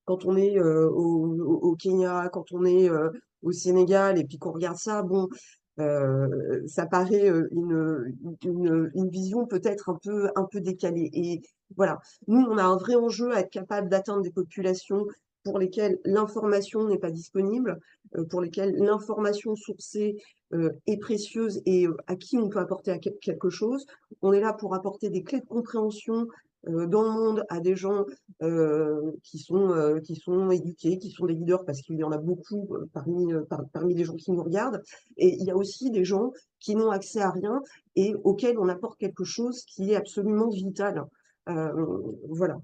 au Kenya, quand on est au Sénégal, et puis qu'on regarde ça, bon, ça paraît une vision peut-être un peu décalée. Et voilà, nous, on a un vrai enjeu à être capable d'atteindre des populations pour lesquelles l'information n'est pas disponible, pour lesquelles l'information sourcée est précieuse et à qui on peut apporter quelque chose. On est là pour apporter des clés de compréhension dans le monde à des gens qui sont éduqués, qui sont des leaders, parce qu'il y en a beaucoup parmi les gens qui nous regardent. Et il y a aussi des gens qui n'ont accès à rien et auxquels on apporte quelque chose qui est absolument vital. Voilà.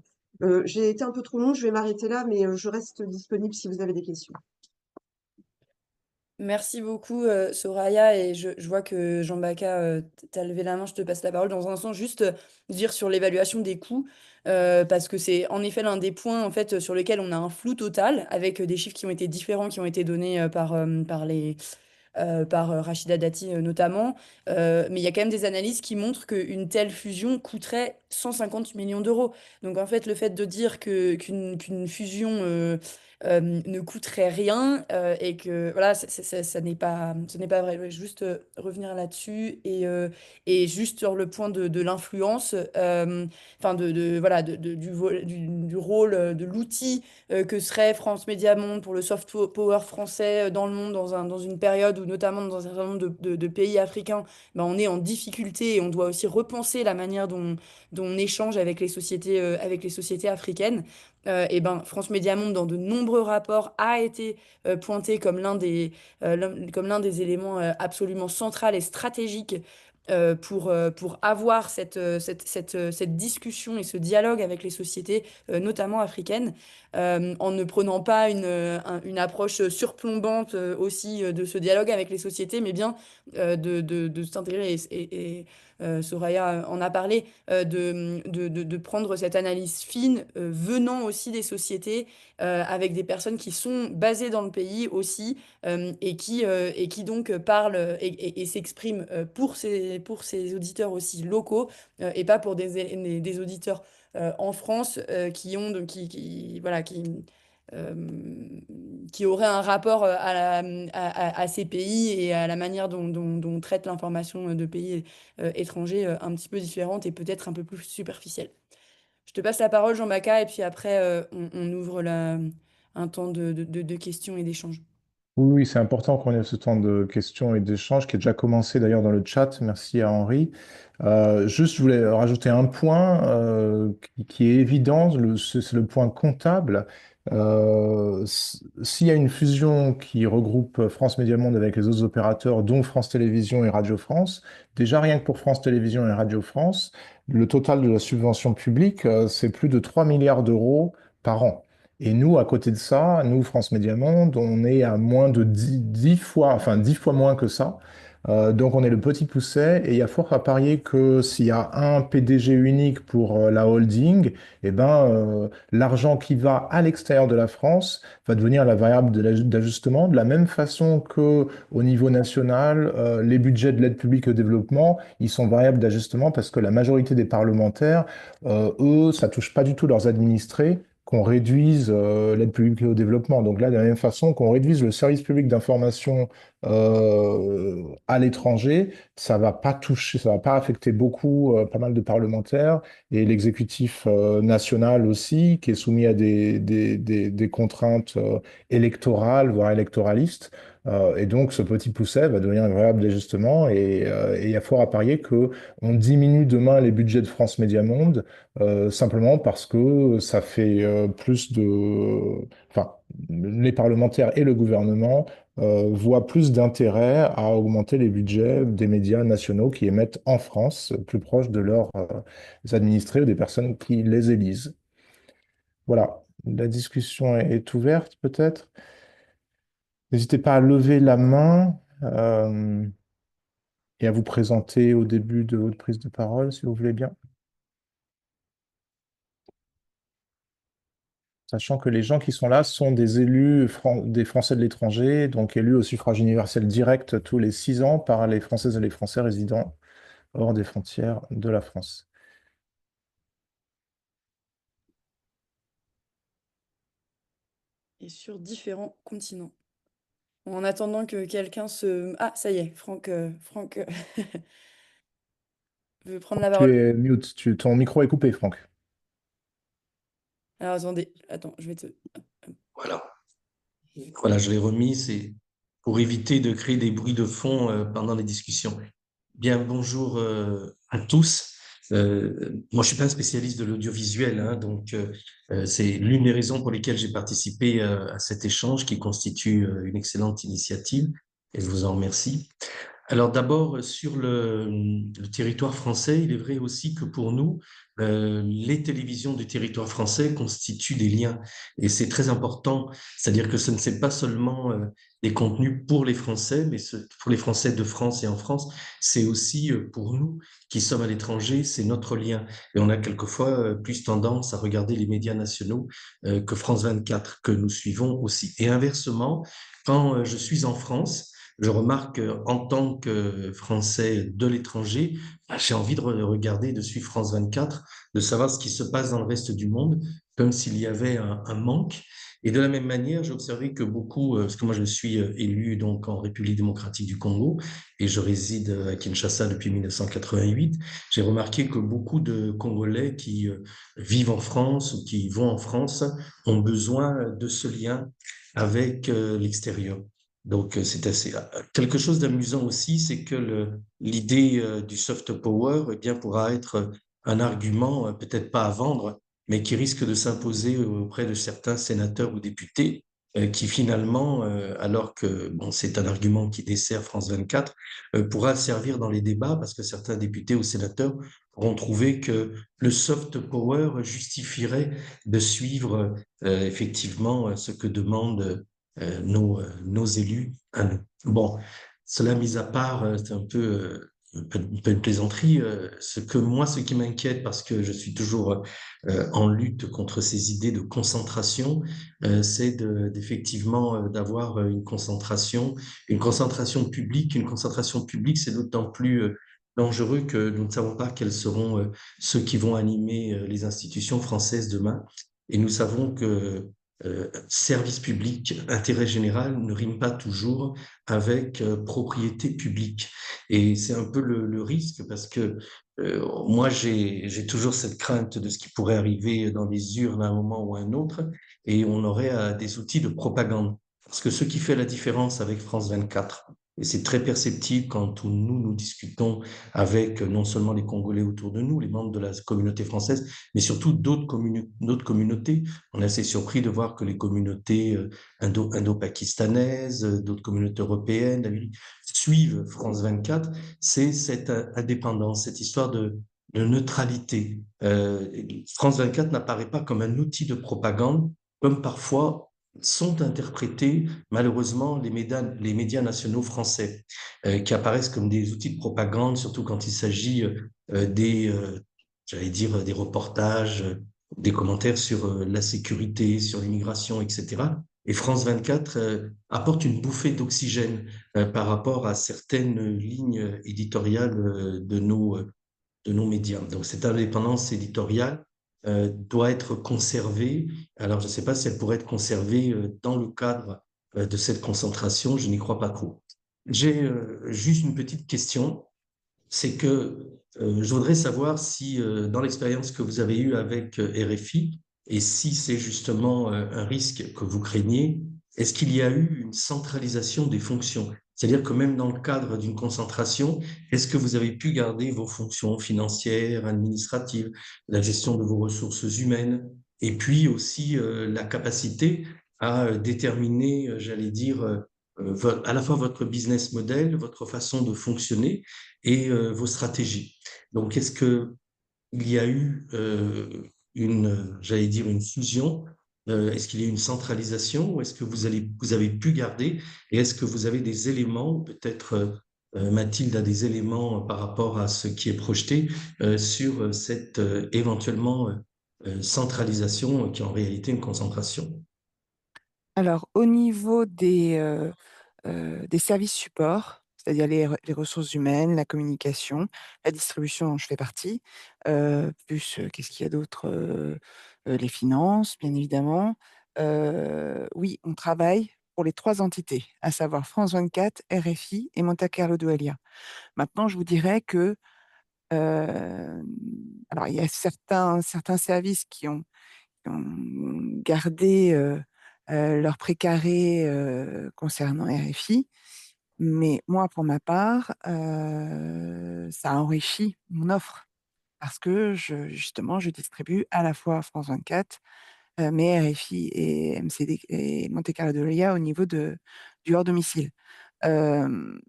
J'ai été un peu trop long, je vais m'arrêter là, mais je reste disponible si vous avez des questions. Merci beaucoup, Soraya. Et je vois que Jean Bacca, t'as levé la main, je te passe la parole. Dans un sens, juste dire sur l'évaluation des coûts, parce que c'est en effet l'un des points en fait, sur lesquels on a un flou total, avec des chiffres qui ont été différents, qui ont été donnés par Rachida Dati notamment. Mais il y a quand même des analyses qui montrent qu'une telle fusion coûterait 150 millions d'euros. Donc en fait, le fait de dire qu'une fusion ne coûterait rien et que voilà, ce n'est pas vrai. Je vais juste revenir là-dessus et juste sur le point de l'influence, enfin voilà, du rôle, de l'outil que serait France Média Monde pour le soft power français dans le monde, dans une période où, notamment dans un certain nombre de pays africains, ben, on est en difficulté et on doit aussi repenser la manière dont on échange avec les sociétés africaines. Et ben, France Média Monde, dans de nombreux rapports, a été pointé comme l'un des éléments absolument central et stratégiques pour avoir cette discussion et ce dialogue avec les sociétés, notamment africaines, en ne prenant pas une approche surplombante aussi de ce dialogue avec les sociétés, mais bien de s'intégrer, Soraya en a parlé, de prendre cette analyse fine venant aussi des sociétés, avec des personnes qui sont basées dans le pays aussi, et qui donc parlent et s'expriment pour ces auditeurs aussi locaux, et pas pour des auditeurs en France voilà, euh, qui auraient un rapport à ces pays et à la manière dont on traite l'information de pays étrangers un petit peu différente et peut-être un peu plus superficielle. Je te passe la parole, Jean Bacca, et puis après, on ouvre un temps de questions et d'échanges. Oui, oui, c'est important qu'on ait ce temps de questions et d'échanges qui a déjà commencé d'ailleurs dans le chat. Merci à Henri. Juste, je voulais rajouter un point qui est évident, c'est le point comptable. S'il y a une fusion qui regroupe France Médias Monde avec les autres opérateurs, dont France Télévisions et Radio France, déjà rien que pour France Télévisions et Radio France, le total de la subvention publique, c'est plus de 3 milliards d'euros par an. Et nous, à côté de ça, nous, France Médias Monde, on est à moins de 10 fois, enfin 10 fois moins que ça. Donc on est le petit pousset et il y a fort à parier que s'il y a un PDG unique pour la holding, eh ben, l'argent qui va à l'extérieur de la France va devenir la variable d'ajustement, de la même façon que au niveau national, les budgets de l'aide publique au développement, ils sont variables d'ajustement parce que la majorité des parlementaires, eux, ça touche pas du tout leurs administrés, qu'on réduise l'aide publique au développement. Donc là, de la même façon qu'on réduise le service public d'information à l'étranger, ça va pas toucher, ça va pas affecter beaucoup, pas mal de parlementaires et l'exécutif national aussi, qui est soumis à des contraintes électorales, voire électoralistes. Et donc, ce petit pousset va devenir une variable d'ajustement et il y a fort à parier que on diminue demain les budgets de France Médias Monde simplement parce que ça fait plus de... Enfin, les parlementaires et le gouvernement voient plus d'intérêt à augmenter les budgets des médias nationaux qui émettent en France, plus proche de leurs administrés ou des personnes qui les élisent. Voilà, la discussion est ouverte peut-être. N'hésitez pas à lever la main et à vous présenter au début de votre prise de parole, si vous voulez bien. Sachant que les gens qui sont là sont des élus des Français de l'étranger, donc élus au suffrage universel direct tous les 6 ans par les Françaises et les Français résidant hors des frontières de la France. Et sur différents continents. En attendant que quelqu'un se... Ah, ça y est, Franck veut prendre la Tu parole. es mute, ton micro est coupé, Franck. Alors attendez, attends, je vais te... Voilà. Voilà, je l'ai remis, c'est pour éviter de créer des bruits de fond pendant les discussions. Bien, bonjour à tous. Moi, je suis pas un spécialiste de l'audiovisuel, hein, donc c'est l'une des raisons pour lesquelles j'ai participé à cet échange qui constitue une excellente initiative et je vous en remercie. Alors d'abord, sur le territoire français, il est vrai aussi que pour nous, les télévisions du territoire français constituent des liens. Et c'est très important, c'est-à-dire que ce ne sont pas seulement des contenus pour les Français, mais pour les Français de France et en France, c'est aussi pour nous qui sommes à l'étranger, c'est notre lien. Et on a quelquefois plus tendance à regarder les médias nationaux que France 24, que nous suivons aussi. Et inversement, quand je suis en France, je remarque en tant que Français de l'étranger, j'ai envie de regarder, de suivre France 24, de savoir ce qui se passe dans le reste du monde, comme s'il y avait un manque. Et de la même manière, j'ai observé que beaucoup, parce que moi je suis élu donc en République démocratique du Congo et je réside à Kinshasa depuis 1988, j'ai remarqué que beaucoup de Congolais qui vivent en France ou qui vont en France ont besoin de ce lien avec l'extérieur. Donc, c'est assez. Quelque chose d'amusant aussi, c'est que l'idée du soft power, eh bien, pourra être un argument, peut-être pas à vendre, mais qui risque de s'imposer auprès de certains sénateurs ou députés, qui finalement, alors que bon, c'est un argument qui dessert France 24, pourra servir dans les débats parce que certains députés ou sénateurs auront trouvé que le soft power justifierait de suivre effectivement ce que demandent nos élus à nous. Bon, cela mis à part, c'est un peu, un peu une plaisanterie. Ce qui m'inquiète, parce que je suis toujours en lutte contre ces idées de concentration, c'est d'effectivement d'avoir une concentration publique. Une concentration publique, c'est d'autant plus dangereux que nous ne savons pas quels seront ceux qui vont animer les institutions françaises demain. Et nous savons que service public, intérêt général ne rime pas toujours avec propriété publique. Et c'est un peu le risque parce que moi, j'ai toujours cette crainte de ce qui pourrait arriver dans les urnes à un moment ou à un autre et on aurait des outils de propagande. Parce que ce qui fait la différence avec France 24, Et c'est très perceptible quand nous discutons avec non seulement les Congolais autour de nous, les membres de la communauté française, mais surtout d'autres communautés. On est assez surpris de voir que les communautés indo-pakistanaises, d'autres communautés européennes, d'Amérique, suivent France 24. C'est cette indépendance, cette histoire de neutralité. France 24 n'apparaît pas comme un outil de propagande, comme parfois sont interprétés malheureusement les médias nationaux français, qui apparaissent comme des outils de propagande, surtout quand il s'agit j'allais dire, des reportages, des commentaires sur la sécurité, sur l'immigration, etc. Et France 24 apporte une bouffée d'oxygène par rapport à certaines lignes éditoriales de nos médias. Donc cette indépendance éditoriale doit être conservée. Alors je ne sais pas si elle pourrait être conservée dans le cadre de cette concentration, je n'y crois pas trop. J'ai juste une petite question, c'est que je voudrais savoir si dans l'expérience que vous avez eue avec RFI, et si c'est justement un risque que vous craignez, est-ce qu'il y a eu une centralisation des fonctions? C'est-à-dire que même dans le cadre d'une concentration, est-ce que vous avez pu garder vos fonctions financières, administratives, la gestion de vos ressources humaines, et puis aussi la capacité à déterminer, j'allais dire, à la fois votre business model, votre façon de fonctionner et vos stratégies. Donc, est-ce que il y a eu j'allais dire, une fusion? Est-ce qu'il y a eu une centralisation ou est-ce que vous avez pu garder? Et est-ce que vous avez des éléments, peut-être Mathilde a des éléments par rapport à ce qui est projeté sur cette éventuellement centralisation qui est en réalité une concentration? Alors, au niveau des services supports, c'est-à-dire les ressources humaines, la communication, la distribution dont je fais partie, plus, qu'est-ce qu'il y a d'autre? Les finances, bien évidemment. Oui, on travaille pour les 3 entités, à savoir France 24, RFI et Monte Carlo Doualiya. Maintenant, je vous dirais que, hem, alors il y a certains services qui ont gardé, leur précaré, concernant RFI. Mais moi, pour ma part, ça a enrichi mon offre parce que justement, je distribue à la fois France 24, mais RFI et MCD et Monte Carlo Doualiya au niveau du hors domicile. Hem,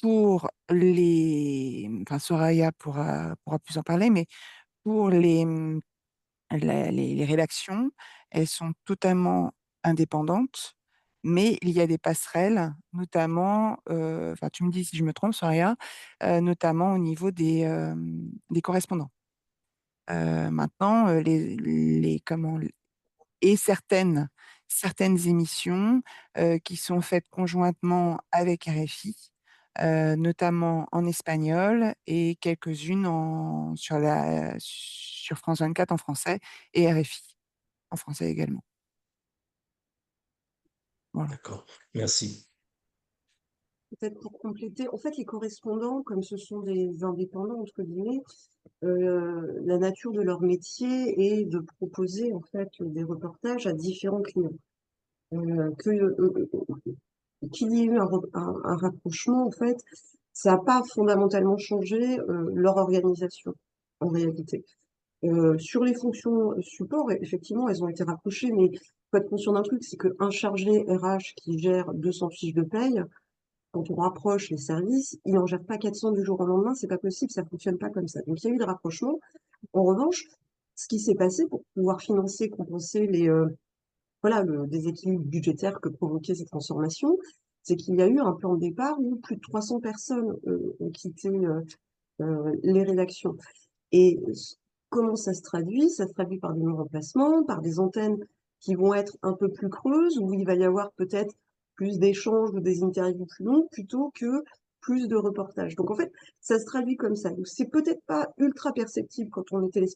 pour enfin, Soraya pourra plus en parler, mais pour les rédactions, elles sont totalement indépendantes, mais il y a des passerelles, notamment, enfin, tu me dis si je me trompe, Soria, notamment au niveau des correspondants. Maintenant, les comment et certaines émissions, qui sont faites conjointement avec RFI, notamment en espagnol et quelques-unes sur France 24 en français et RFI en français également. Voilà. D'accord, merci. Peut-être pour compléter, en fait, les correspondants, comme ce sont des indépendants, entre guillemets, la nature de leur métier est de proposer, en fait, des reportages à différents clients. Qu'il y ait eu un rapprochement, en fait, ça n'a pas fondamentalement changé leur organisation, en réalité. Sur les fonctions support, effectivement, elles ont été rapprochées, mais il faut être conscient d'un truc, c'est qu'un chargé RH qui gère 200 fiches de paye, quand on rapproche les services, il n'en gère pas 400 du jour au lendemain, c'est pas possible, ça fonctionne pas comme ça. Donc il y a eu des rapprochements. En revanche, ce qui s'est passé pour pouvoir financer, compenser voilà, le déséquilibre budgétaire que provoquait cette transformation, c'est qu'il y a eu un plan de départ où plus de 300 personnes ont quitté les rédactions. Et comment ça se traduit? Ça se traduit par des non-remplacements, par des antennes qui vont être un peu plus creuses, où il va y avoir peut-être plus d'échanges ou des interviews plus longues, plutôt que plus de reportages. Donc en fait, ça se traduit comme ça. Donc c'est peut-être pas ultra perceptible quand on est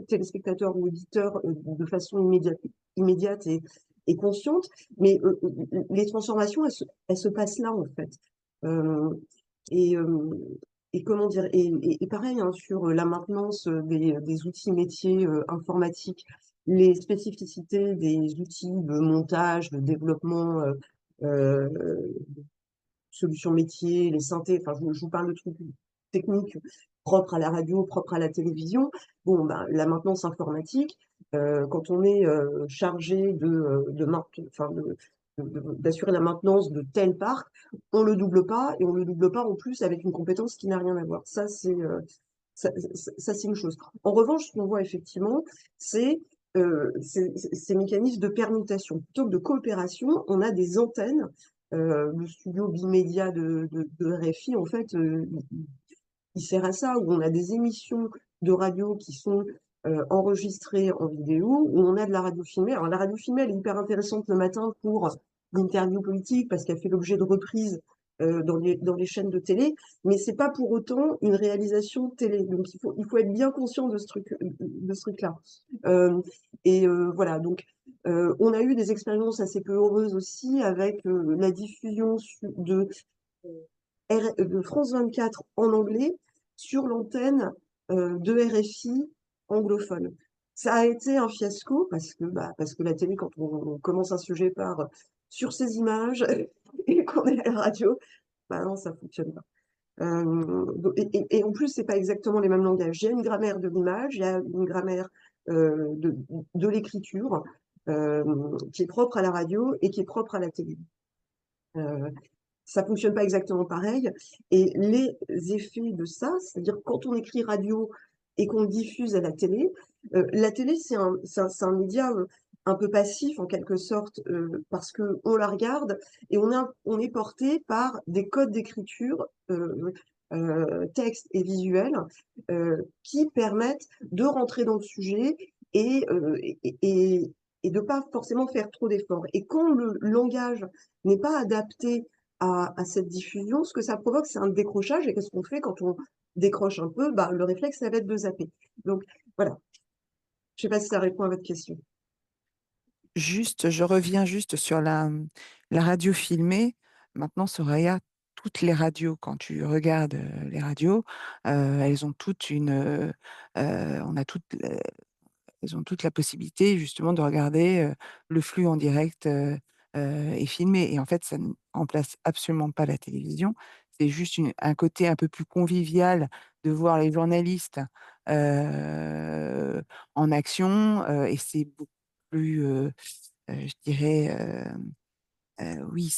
téléspectateur ou auditeur de façon immédiate et consciente, mais les transformations, elles se passent là en fait. Euh, et, euh, et comment dire, et pareil hein, sur la maintenance des outils métiers informatiques, les spécificités des outils de montage, de développement euh, solutions métiers, les synthés, enfin, je vous parle de trucs techniques propres à la radio, propres à la télévision. Bon, ben, la maintenance informatique, quand on est chargé d'assurer la maintenance de tel parc, on le double pas, et on le double pas en plus avec une compétence qui n'a rien à voir. Ça, c'est une chose. En revanche, ce qu'on voit effectivement, c'est ces mécanismes de permutation. Plutôt que de coopération, on a des antennes. Le studio bimédia de RFI, en fait, il sert à ça, où on a des émissions de radio qui sont enregistrées en vidéo, où on a de la radio filmée. Alors, la radio filmée, elle est hyper intéressante le matin pour l'interview politique, parce qu'elle fait l'objet de reprises dans les chaînes de télé, mais c'est pas pour autant une réalisation télé. Donc, il faut être bien conscient de ce truc-là. Voilà, donc on a eu des expériences assez peu heureuses aussi avec la diffusion de France 24 en anglais sur l'antenne de RFI anglophone. Ça a été un fiasco parce que la télé, quand on commence un sujet par sur ces images et qu'on est à la radio, bah non, ça fonctionne pas. Et en plus, c'est pas exactement les mêmes langages. Il y a une grammaire de l'image, il y a une grammaire de l'écriture qui est propre à la radio et qui est propre à la télé. Ça fonctionne pas exactement pareil. Et les effets de ça, c'est-à-dire quand on écrit radio et qu'on diffuse à la télé, c'est un média un peu passif en quelque sorte, parce que on la regarde et on est porté par des codes d'écriture, texte et visuel, qui permettent de rentrer dans le sujet et de pas forcément faire trop d'efforts. Et quand le langage n'est pas adapté à cette diffusion, ce que ça provoque, c'est un décrochage. Et qu'est-ce qu'on fait quand on décroche un peu? Bah, le réflexe, ça va être de zapper. Donc, voilà. Je ne sais pas si ça répond à votre question. Je reviens juste sur la radio filmée. Maintenant, Soraya, toutes les radios, quand tu regardes les radios, elles ont toutes on a toutes, elles ont toute la possibilité justement de regarder le flux en direct et filmé. Et en fait, ça ne remplace absolument pas la télévision. C'est juste un côté un peu plus convivial de voir les journalistes euh, en action et c'est beaucoup plus, je dirais, oui,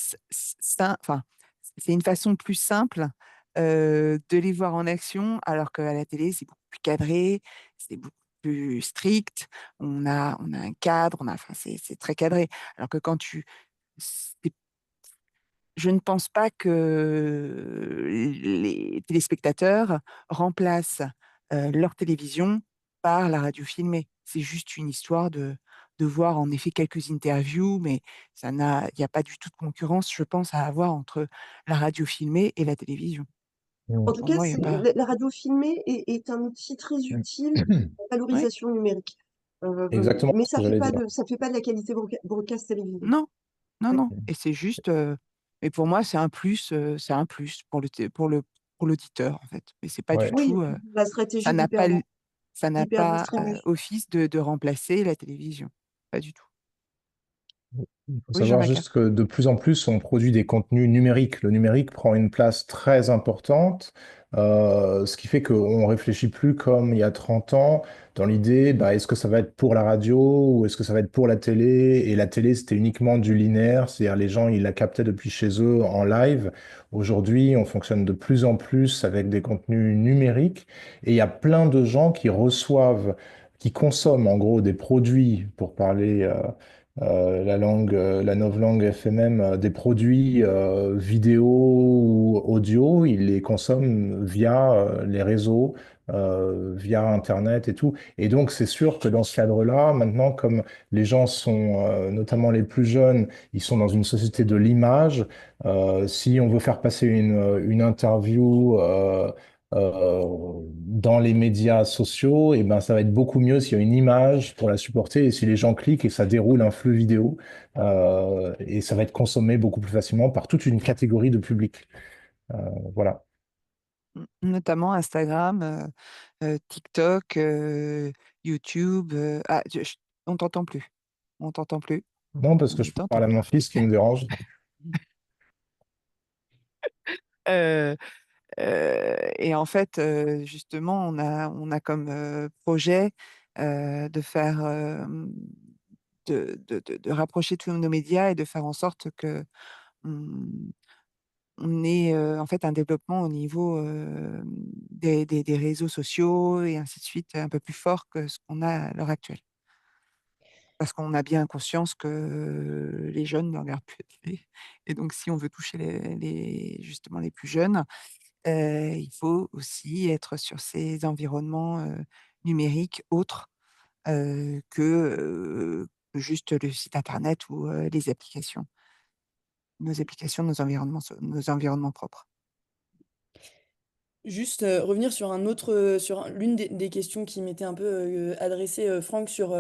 enfin, c'est une façon plus simple de les voir en action, alors qu'à la télé, c'est beaucoup plus cadré, c'est beaucoup plus strict. On a un cadre, enfin, c'est très cadré. Alors que c'est- je ne pense pas que les téléspectateurs remplacent leur télévision par la radio filmée. C'est juste une histoire de voir en effet quelques interviews, mais il n'y a pas du tout de concurrence, je pense, à avoir entre la radio filmée et la télévision. En tout Pour cas, moi, il n'y a pas. la radio filmée est un outil très utile en Oui, valorisation numérique. Exactement Mais ce que j'allais dire. ça fait pas de la qualité broadcast télévisée. non, non, Ouais. non. Et c'est juste. Et pour moi, c'est un plus pour l'auditeur, en fait. Mais c'est pas du Ouais. Oui, tout. la Ça stratégie n'a pas, ça n'a pas d'hyperdistribution. office de remplacer la télévision. Pas du tout. Il faut Oui, savoir Jean-Maca. juste que de plus en plus, on produit des contenus numériques. Le numérique prend une place très importante, ce qui fait qu'on ne réfléchit plus comme il y a 30 ans dans l'idée, bah, est-ce que ça va être pour la radio ou est-ce que ça va être pour la télé? Et la télé, c'était uniquement du linéaire, c'est-à-dire les gens, ils la captaient depuis chez eux en live. Aujourd'hui, on fonctionne de plus en plus avec des contenus numériques et il y a plein de gens qui reçoivent, qui consomment en gros des produits, pour parler la novlangue FMM, des produits vidéo ou audio, ils les consomment via les réseaux, via Internet et tout. Et donc, c'est sûr que dans ce cadre-là, maintenant, comme les gens sont, notamment les plus jeunes, ils sont dans une société de l'image, si on veut faire passer une interview dans les médias sociaux, et ben, ça va être beaucoup mieux s'il y a une image pour la supporter et si les gens cliquent et que ça déroule un flux vidéo. Et ça va être consommé beaucoup plus facilement par toute une catégorie de public. Voilà. Notamment Instagram, TikTok, YouTube. On t'entend plus. On t'entend plus. Non, parce On que ne je t'entend parle à plus. mon fils qui me dérange. Euh, et en fait, justement, on a comme projet de faire, de rapprocher tous nos médias et de faire en sorte que on, on ait en fait un développement au niveau des réseaux sociaux et ainsi de suite, un peu plus fort que ce qu'on a à l'heure actuelle. Parce qu'on a bien conscience que les jeunes ne regardent plus la télé. Et donc, si on veut toucher justement les plus jeunes, il faut aussi être sur ces environnements, numériques autres, que juste le site internet ou, les applications. Nos applications, nos environnements propres. Juste revenir sur l'une des questions qui m'était un peu adressée, Franck, sur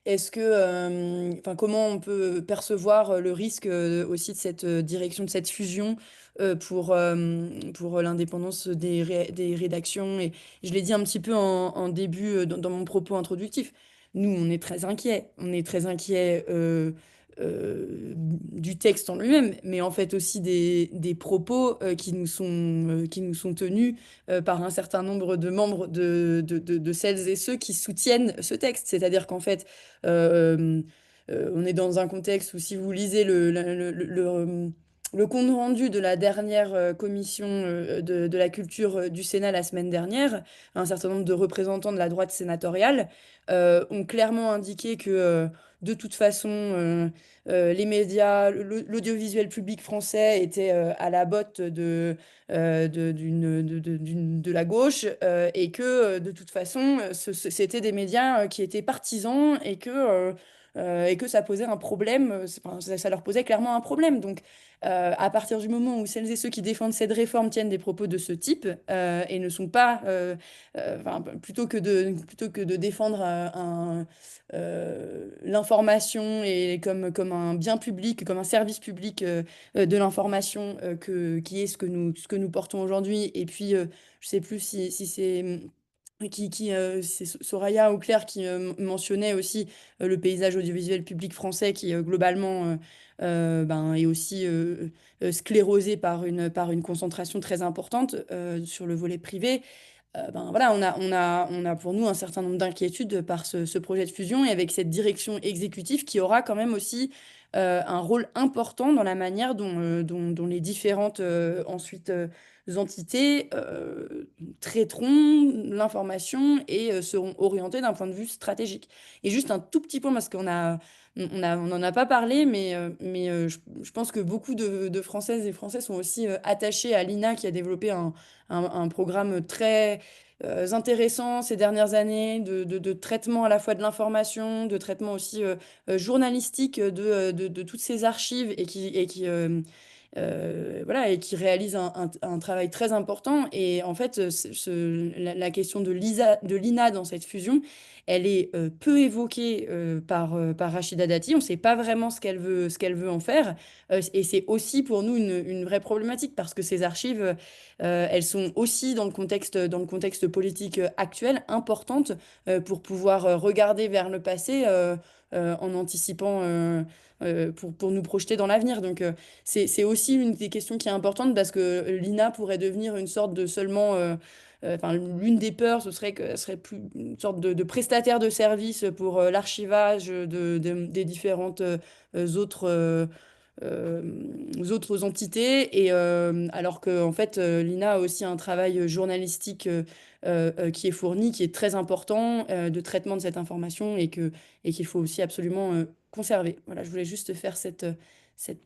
enfin, comment on peut percevoir le risque aussi de cette direction, de cette fusion pour l'indépendance des rédactions. Et je l'ai dit un petit peu en début dans mon propos introductif. Nous, on est très inquiets. On est très inquiets du texte en lui-même, mais en fait aussi des propos qui nous sont tenus par un certain nombre de membres de celles et ceux qui soutiennent ce texte. C'est-à-dire qu'en fait, euh, on est dans un contexte où si vous lisez le compte rendu de la dernière commission de la culture du Sénat la semaine dernière, un certain nombre de représentants de la droite sénatoriale ont clairement indiqué que de toute façon, les médias, l'audiovisuel public français était à la botte de la gauche et que de toute façon, c'était des médias qui étaient partisans et que ça posait un problème, enfin, ça leur posait clairement un problème. Donc, à partir du moment où celles et ceux qui défendent cette réforme tiennent des propos de ce type et ne sont pas, enfin, plutôt que de défendre l'information et comme un bien public, comme un service public de l'information qui est ce que nous portons aujourd'hui. Et puis, je sais plus si c'est c'est Soraya ou Claire qui mentionnait aussi le paysage audiovisuel public français qui globalement ben, est aussi sclérosé par une concentration très importante sur le volet privé. Ben voilà, on a pour nous un certain nombre d'inquiétudes par ce projet de fusion et avec cette direction exécutive qui aura quand même aussi un rôle important dans la manière dont les différentes ensuite entités traiteront l'information et seront orientées d'un point de vue stratégique. Et juste un tout petit point, parce on n'en a pas parlé, je pense que beaucoup de Françaises et Français sont aussi attachés à l'INA qui a développé un programme très intéressant ces dernières années de traitement à la fois de l'information, de traitement aussi journalistique de toutes ces archives voilà, et qui réalise un travail très important. Et en fait, la question de l'INA dans cette fusion, elle est peu évoquée par Rachida Dati. On ne sait pas vraiment ce qu'elle veut en faire. Et c'est aussi pour nous une vraie problématique parce que ces archives, elles sont aussi dans le contexte politique actuel importantes pour pouvoir regarder vers le passé en anticipant pour nous projeter dans l'avenir. Donc, c'est aussi une des questions qui est importante parce que l'INA pourrait devenir une sorte de seulement, enfin, l'une des peurs, ce serait que ce serait plus une sorte de prestataire de service pour l'archivage des différentes autres, autres entités. Et alors que en fait, l'INA a aussi un travail journalistique qui est fourni, qui est très important de traitement de cette information et qu'il faut aussi absolument conserver. Voilà, je voulais juste faire cette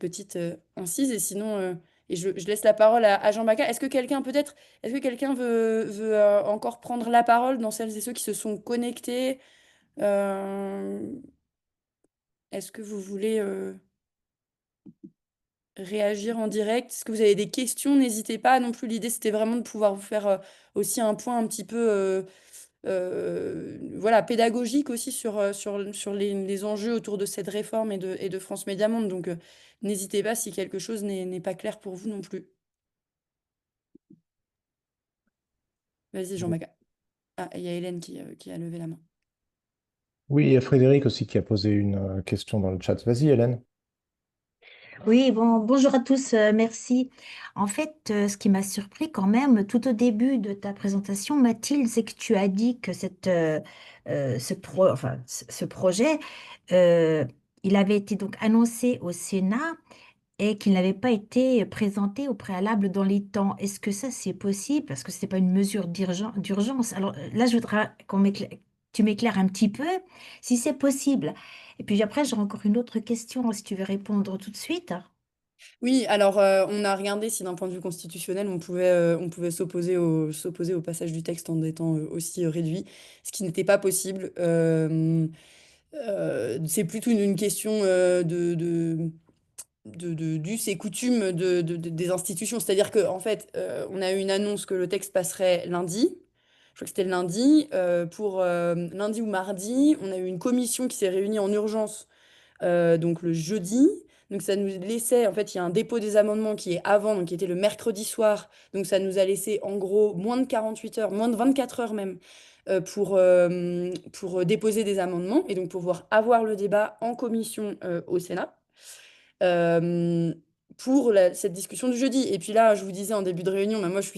petite incise. Et sinon, je laisse la parole à Jean Bacca. Est-ce que quelqu'un veut encore prendre la parole dans celles et ceux qui se sont connectés? Euh, Est-ce que vous voulez réagir en direct? Est-ce que vous avez des questions? N'hésitez pas non plus. L'idée, c'était vraiment de pouvoir vous faire aussi un point un petit peu voilà, pédagogique aussi sur les enjeux autour de cette réforme et de France Média Monde. Donc, n'hésitez pas si quelque chose n'est pas clair pour vous non plus. Vas-y, Jean Maca. Ah, il y a Hélène qui a levé la main. Oui, il y a Frédéric aussi qui a posé une question dans le chat. Vas-y, Hélène. Oui, bon, bonjour à tous, merci. En fait, ce qui m'a surpris quand même, tout au début de ta présentation, Mathilde, c'est que tu as dit que ce projet, euh, il avait été donc annoncé au Sénat et qu'il n'avait pas été présenté au préalable dans les temps. Est-ce que ça, c'est possible? Parce que ce n'est pas une mesure d'urgence. Alors là, je voudrais tu m'éclaires un petit peu, si c'est possible. Et puis après, j'ai encore une autre question, si tu veux répondre tout de suite. Oui, alors on a regardé si d'un point de vue constitutionnel, on pouvait s'opposer au passage du texte en étant aussi réduit, ce qui n'était pas possible. C'est plutôt une question d'us et coutumes des institutions. C'est-à-dire qu'en fait, on a eu une annonce que le texte passerait lundi. Je crois que c'était le lundi. Pour lundi ou mardi, on a eu une commission qui s'est réunie en urgence donc le jeudi. Donc ça nous laissait, en fait, il y a un dépôt des amendements qui est avant, donc qui était le mercredi soir. Donc ça nous a laissé en gros moins de 48 heures, moins de 24 heures même, pour déposer des amendements et donc pouvoir avoir le débat en commission au Sénat euh, pour cette discussion du jeudi. Et puis là, je vous disais en début de réunion, bah, moi je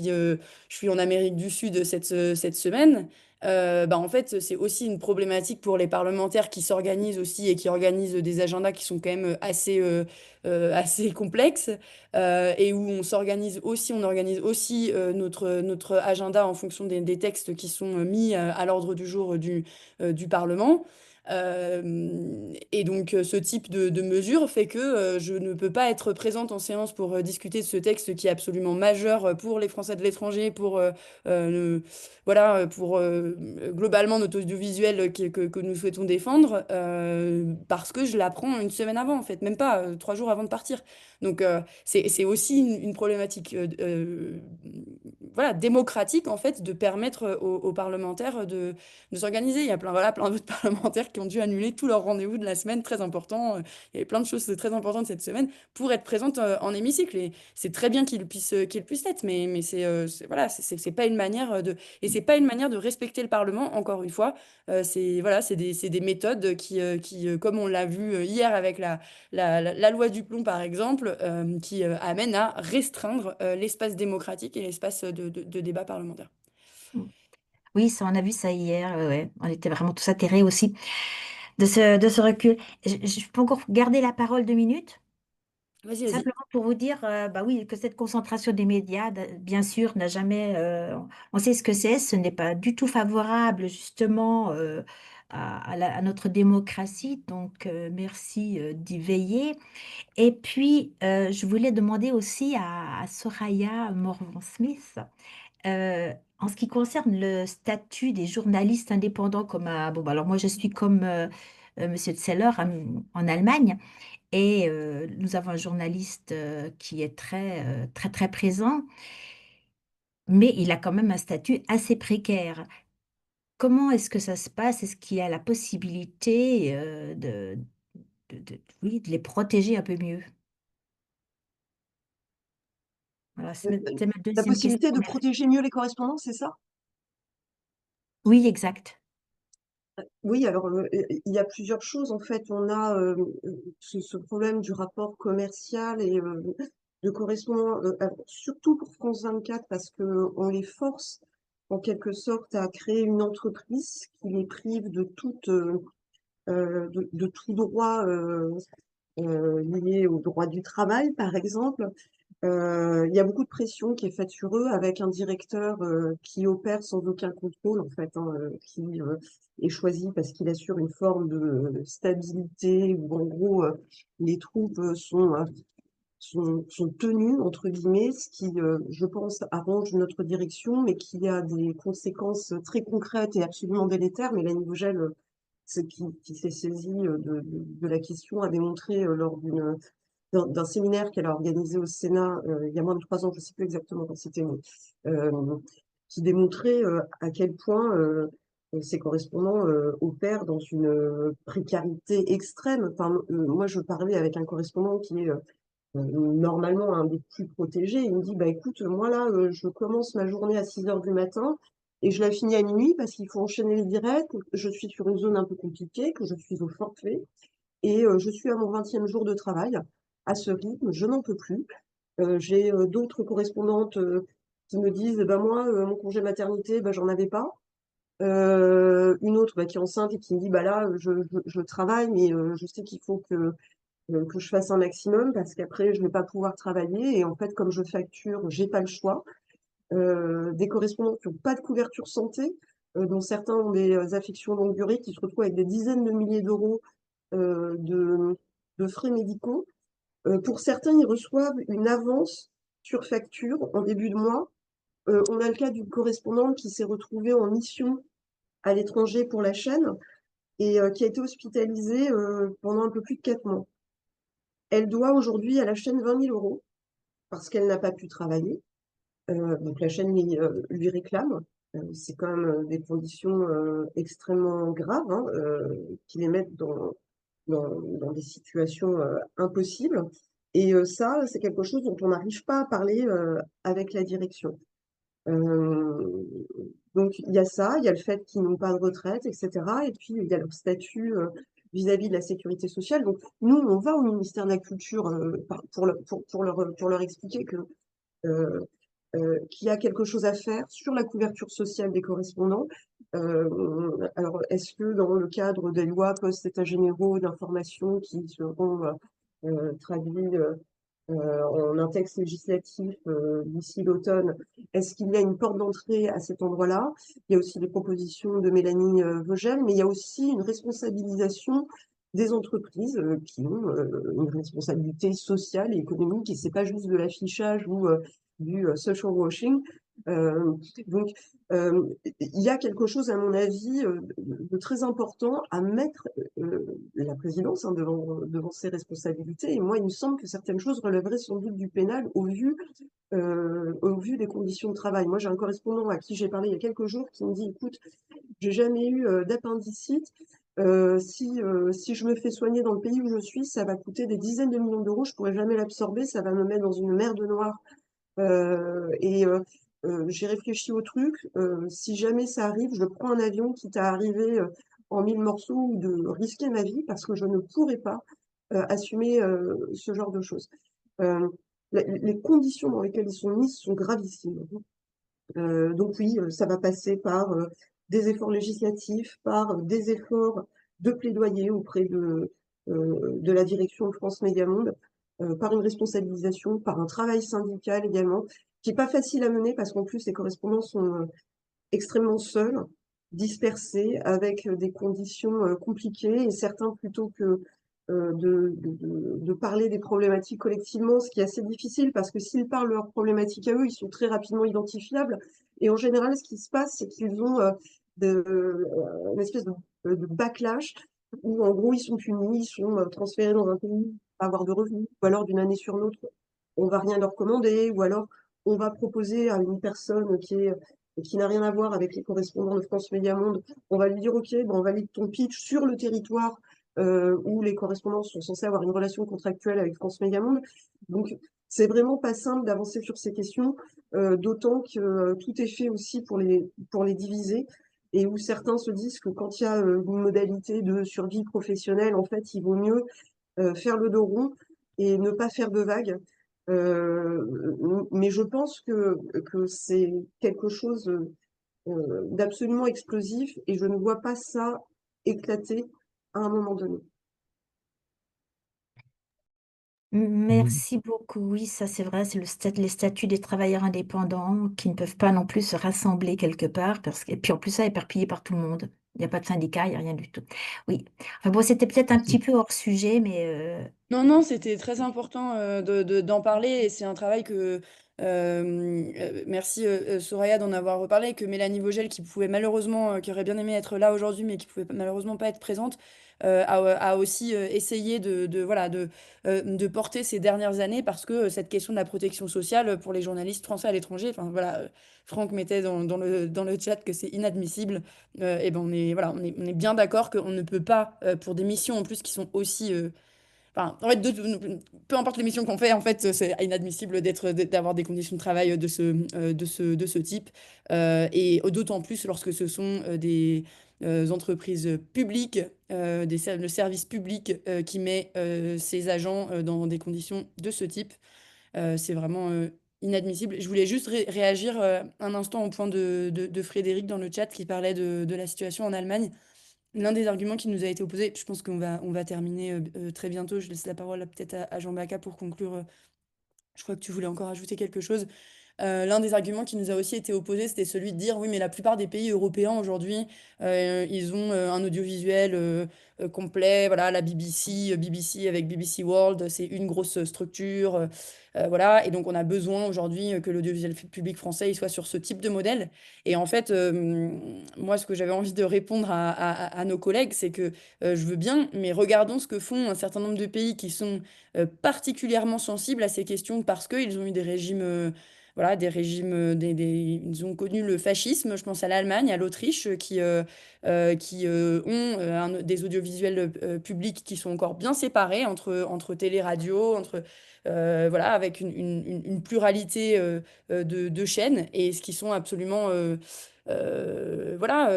suis en Amérique du Sud cette semaine. Bah, en fait, c'est aussi une problématique pour les parlementaires qui s'organisent aussi et qui organisent des agendas qui sont quand même assez complexes et où on organise aussi notre agenda en fonction des textes qui sont mis à l'ordre du jour du Parlement. Et donc, ce type de mesure fait que je ne peux pas être présente en séance pour discuter de ce texte qui est absolument majeur pour les Français de l'étranger, pour globalement notre audiovisuel que nous souhaitons défendre, parce que je l'apprends une semaine avant, en fait, même pas 3 jours avant de partir. Donc, c'est aussi une problématique voilà, démocratique, en fait, de permettre aux parlementaires de s'organiser. Il y a plein d'autres parlementaires qui ont dû annuler tous leurs rendez-vous de la semaine, très importants. Il y avait plein de choses très importantes cette semaine pour être présentes en hémicycle. Et c'est très bien qu'ils puissent l'être, mais voilà, c'est pas une manière et c'est pas une manière de respecter le Parlement, encore une fois. Voilà, c'est des méthodes qui, comme on l'a vu hier avec la loi du plomb, par exemple, qui amènent à restreindre l'espace démocratique et l'espace de débat parlementaire. Oui, ça, on a vu ça hier. Ouais, ouais. On était vraiment tous atterrés aussi de ce recul. Je peux encore garder la parole 2 minutes? Vas-y, vas-y. Simplement pour vous dire, bah oui, que cette concentration des médias, bien sûr, n'a jamais. On sait ce que c'est. Ce n'est pas du tout favorable justement à notre démocratie. Donc, merci d'y veiller. Et puis, je voulais demander aussi à Soraya Morvan-Smith. En ce qui concerne le statut des journalistes indépendants, bon, bah, alors moi je suis comme Monsieur Zeller en Allemagne, et nous avons un journaliste qui est très très présent, mais il a quand même un statut assez précaire. Comment est-ce que ça se passe? Est-ce qu'il y a la possibilité oui, de les protéger un peu mieux? Voilà, Euh, c'est ma La deuxième question. possibilité de protéger mieux les correspondants, c'est ça? Oui, exact. Oui, alors il y a plusieurs choses. En fait, on a ce problème du rapport commercial et de correspondants, alors, surtout pour France 24, parce que on les force en quelque sorte à créer une entreprise qui les prive de tout droit lié au droit du travail, par exemple. Il y a beaucoup de pression qui est faite sur eux avec un directeur qui opère sans aucun contrôle, en fait, hein, qui est choisi parce qu'il assure une forme de stabilité où, en gros, les troupes sont tenues, entre guillemets, ce qui, je pense, arrange notre direction, mais qui a des conséquences très concrètes et absolument délétères. Mélanie Vogel, qui s'est saisie de la question, a démontré lors d'un séminaire qu'elle a organisé au Sénat il y a moins de 3 ans, je ne sais plus exactement quand c'était, mais qui démontrait à quel point ces correspondants opèrent dans une précarité extrême. Enfin, moi, je parlais avec un correspondant qui est normalement un des plus protégés. Il me dit, bah écoute, moi là, je commence ma journée à 6 heures du matin et je la finis à minuit parce qu'il faut enchaîner les directs. Je suis sur une zone un peu compliquée, que je suis au forfait et je suis à mon 20e jour de travail. à ce rythme, je n'en peux plus. J'ai d'autres correspondantes qui me disent, ben moi, mon congé maternité, ben, j'en avais pas. Une autre qui est enceinte et qui me dit, bah là, je travaille, mais je sais qu'il faut que je fasse un maximum parce qu'après, je vais pas pouvoir travailler. Et en fait, comme je facture, j'ai pas le choix. Des correspondants qui n'ont pas de couverture santé, dont certains ont des affections longue durée, qui se retrouvent avec des dizaines de milliers d'euros de frais médicaux. Pour certains, ils reçoivent une avance sur facture en début de mois. On a le cas d'une correspondante qui s'est retrouvée en mission à l'étranger pour la chaîne et qui a été hospitalisée pendant un peu plus de 4 mois. Elle doit aujourd'hui à la chaîne 20 000 euros parce qu'elle n'a pas pu travailler. Donc la chaîne lui réclame. C'est quand même des conditions extrêmement graves hein, qui les mettent dans des situations impossibles. Et ça, c'est quelque chose dont on n'arrive pas à parler avec la direction. Euh, donc il y a ça, il y a le fait qu'ils n'ont pas de retraite, etc. Et puis il y a leur statut vis-à-vis de la sécurité sociale. Donc nous, on va au ministère de la Culture pour leur expliquer que euh, qu'il y a quelque chose à faire sur la couverture sociale des correspondants. Alors, est-ce que dans le cadre des lois post-états généraux d'information qui seront traduits en un texte législatif d'ici l'automne, est-ce qu'il y a une porte d'entrée à cet endroit-là? Il y a aussi des propositions de Mélanie Vogel, mais il y a aussi une responsabilisation des entreprises qui ont une responsabilité sociale et économique, et c'est pas juste de l'affichage ou du social washing. Euh, donc, il y a quelque chose, à mon avis, de très important à mettre la présidence hein, devant ses responsabilités. Et moi, il me semble que certaines choses relèveraient sans doute du pénal au vu des conditions de travail. Moi, j'ai un correspondant à qui j'ai parlé il y a quelques jours qui me dit, écoute, j'ai jamais eu d'appendicite. Si je me fais soigner dans le pays où je suis, ça va coûter des dizaines de millions d'euros. Je pourrais jamais l'absorber. Ça va me mettre dans une mer de noire. J'ai réfléchi au truc. Si jamais ça arrive, je prends un avion, quitte à arriver en 1000 morceaux ou de risquer ma vie parce que je ne pourrais pas assumer ce genre de choses. Euh, les conditions dans lesquelles ils sont mis sont gravissimes. Donc oui, ça va passer par des efforts législatifs, par des efforts de plaidoyer auprès de la direction de France Média Monde, par une responsabilisation, par un travail syndical également, qui n'est pas facile à mener parce qu'en plus les correspondants sont extrêmement seuls, dispersés, avec des conditions compliquées, et certains plutôt que de parler des problématiques collectivement, ce qui est assez difficile parce que s'ils parlent de leurs problématiques à eux, ils sont très rapidement identifiables. Et en général, ce qui se passe, c'est qu'ils ont une espèce de backlash où en gros, ils sont punis, ils sont transférés dans un pays, pas avoir de revenus, ou alors d'une année sur l'autre, on va rien leur commander, ou alors on va proposer à une personne qui n'a rien à voir avec les correspondants de France Média Monde, on va lui dire, OK, ben, on valide ton pitch sur le territoire où les correspondants sont censés avoir une relation contractuelle avec France Média Monde. Donc, c'est vraiment pas simple d'avancer sur ces questions, d'autant que tout est fait aussi pour les diviser, et où certains se disent que quand il y a une modalité de survie professionnelle, en fait, il vaut mieux faire le dos rond et ne pas faire de vagues. Mais je pense que c'est quelque chose d'absolument explosif et je ne vois pas ça éclater à un moment donné. Mhm. Merci beaucoup. Oui, ça c'est vrai, c'est les statuts des travailleurs indépendants qui ne peuvent pas non plus se rassembler quelque part et puis en plus ça éparpillé par tout le monde. Il n'y a pas de syndicat, il n'y a rien du tout. Oui. Enfin bon, c'était peut-être un petit Merci. peu hors sujet, mais Non, non, c'était très important d'en parler et c'est un travail merci Soraya d'en avoir reparlé, que Mélanie Vogel, qui pouvait malheureusement, qui aurait bien aimé être là aujourd'hui, mais qui pouvait malheureusement pas être présente, a aussi essayé voilà, de porter ces dernières années parce que cette question de la protection sociale pour les journalistes français à l'étranger, enfin voilà, Franck mettait dans le chat que c'est inadmissible. Et ben on est, voilà, on est bien d'accord qu'on ne peut pas, pour des missions en plus qui sont aussi enfin, en fait, peu importe l'émission qu'on fait, en fait, c'est inadmissible d'avoir des conditions de travail de ce type. Et d'autant plus lorsque ce sont des entreprises publiques, le service public qui met ses agents dans des conditions de ce type. C'est vraiment inadmissible. Je voulais juste réagir un instant au point de Frédéric dans le chat qui parlait de la situation en Allemagne. L'un des arguments qui nous a été opposé, je pense on va terminer très bientôt. Je laisse la parole peut-être à Jean Bacca pour conclure. Je crois que tu voulais encore ajouter quelque chose. L'un des arguments qui nous a aussi été opposé, c'était celui de dire oui, mais la plupart des pays européens aujourd'hui, ils ont un audiovisuel complet. Voilà, la BBC, BBC avec BBC World, c'est une grosse structure. Voilà, et donc on a besoin aujourd'hui que l'audiovisuel public français il soit sur ce type de modèle. Et en fait, moi, ce que j'avais envie de répondre à nos collègues, c'est que je veux bien, mais regardons ce que font un certain nombre de pays qui sont particulièrement sensibles à ces questions parce qu'ils ont eu des régimes. Voilà, des régimes, ils ont connu le fascisme, je pense à l'Allemagne, à l'Autriche, qui ont des audiovisuels publics qui sont encore bien séparés entre télé, radio, voilà, avec une pluralité de chaînes, et ce qui sont absolument voilà,